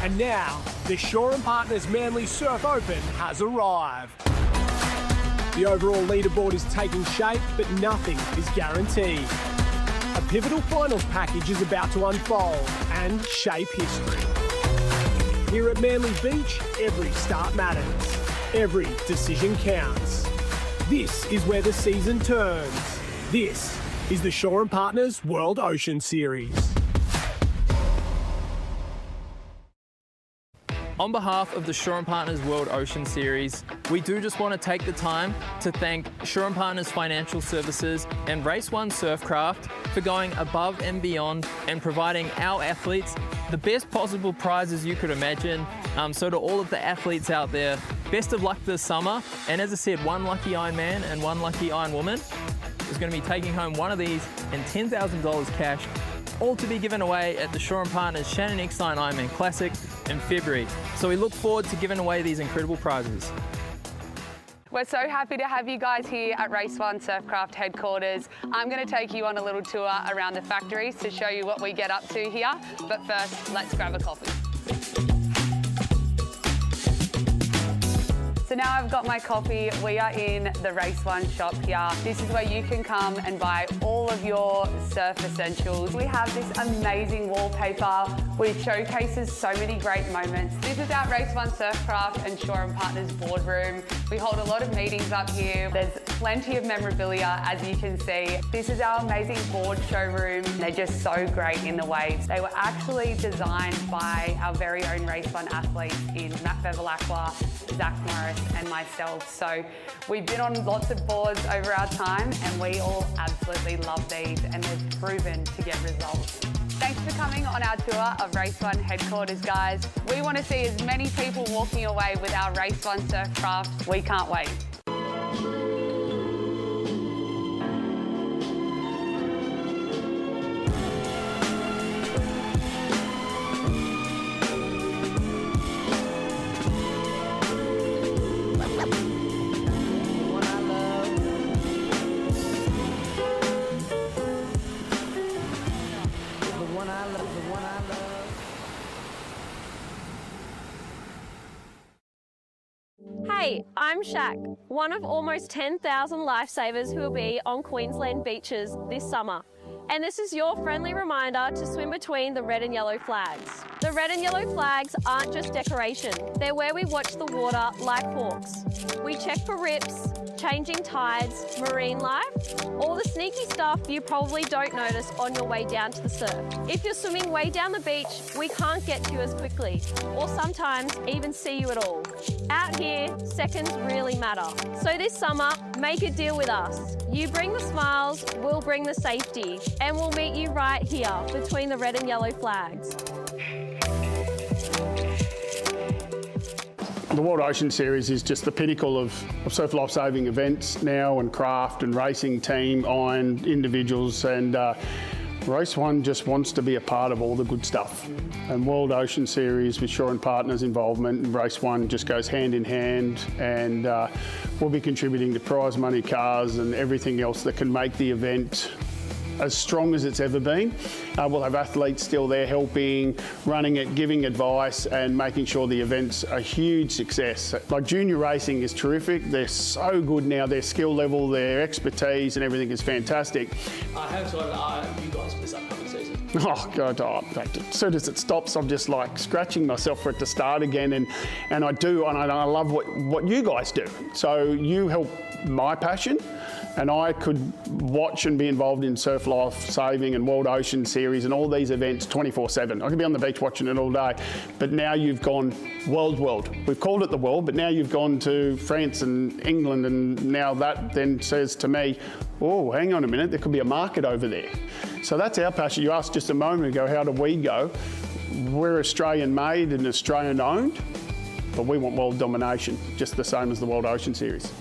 And now, the Shaw & Partners Manly Surf Open has arrived. The overall leaderboard is taking shape, but nothing is guaranteed. A pivotal finals package is about to unfold and shape history. Here at Manly Beach, every start matters. Every decision counts. This is where the season turns. This is the Shaw & Partners World Ocean Series. On behalf of the Shaw & Partners World Ocean Series, we do just want to take the time to thank Shaw & Partners Financial Services and Race One Surfcraft for going above and beyond and providing our athletes the best possible prizes you could imagine. So to all of the athletes out there, best of luck this summer. And as I said, one lucky Ironman and one lucky Ironwoman is going to be taking home one of these and $10,000 cash, all to be given away at the Shaw & Partners Shannon Eckstein Ironman Classic in February. So we look forward to giving away these incredible prizes. We're so happy to have you guys here at Race One Surfcraft headquarters. I'm going to take you on a little tour around the factories to show you what we get up to here. But first, let's grab a coffee. So now I've got my coffee. We are in the Race One shop here. This is where you can come and buy all of your surf essentials. We have this amazing wallpaper which showcases so many great moments. This is our Race One Surfcraft and Shaw & Partners boardroom. We hold a lot of meetings up here. There's plenty of memorabilia, as you can see. This is our amazing board showroom. They're just so great in the waves. They were actually designed by our very own Race One athletes in Matt Bevilacqua, Zach Morris and myself. So we've been on lots of boards over our time and we all absolutely love these and they've proven to get results. Thanks for coming on our tour of Race One headquarters, guys. We want to see as many people walking away with our Race One Surfcraft. We can't wait. Hey, I'm Shaq, one of almost 10,000 lifesavers who will be on Queensland beaches this summer. And this is your friendly reminder to swim between the red and yellow flags. The red and yellow flags aren't just decoration, they're where we watch the water like hawks. We check for rips, changing tides, marine life, all the sneaky stuff you probably don't notice on your way down to the surf. If you're swimming way down the beach, we can't get to you as quickly, or sometimes even see you at all. Out here, seconds really matter. So this summer, make a deal with us. You bring the smiles, we'll bring the safety, and we'll meet you right here between the red and yellow flags. The World Ocean Series is just the pinnacle of surf lifesaving events now, and craft and racing team, iron individuals, and Race One just wants to be a part of all the good stuff. And World Ocean Series with Shaw & Partners involvement in Race One just goes hand in hand, and we'll be contributing to prize money, cars and everything else that can make the event as strong as it's ever been. We'll have athletes still there helping, running it, giving advice and making sure the event's a huge success. Like, junior racing is terrific. They're so good now. Their skill level, their expertise and everything is fantastic. How excited are you guys for this upcoming season? Oh God, in fact, as soon as it stops, I'm just like scratching myself for it to start again. And I do, and I love what you guys do. So you help my passion, and I could watch and be involved in surf life saving and World Ocean Series and all these events 24/7. I could be on the beach watching it all day. But now you've gone world. We've called it the world, but now you've gone to France and England, and now that then says to me, oh, hang on a minute, there could be a market over there. So that's our passion. You asked just a moment ago, how do we go? We're Australian made and Australian owned, but we want world domination, just the same as the World Ocean Series.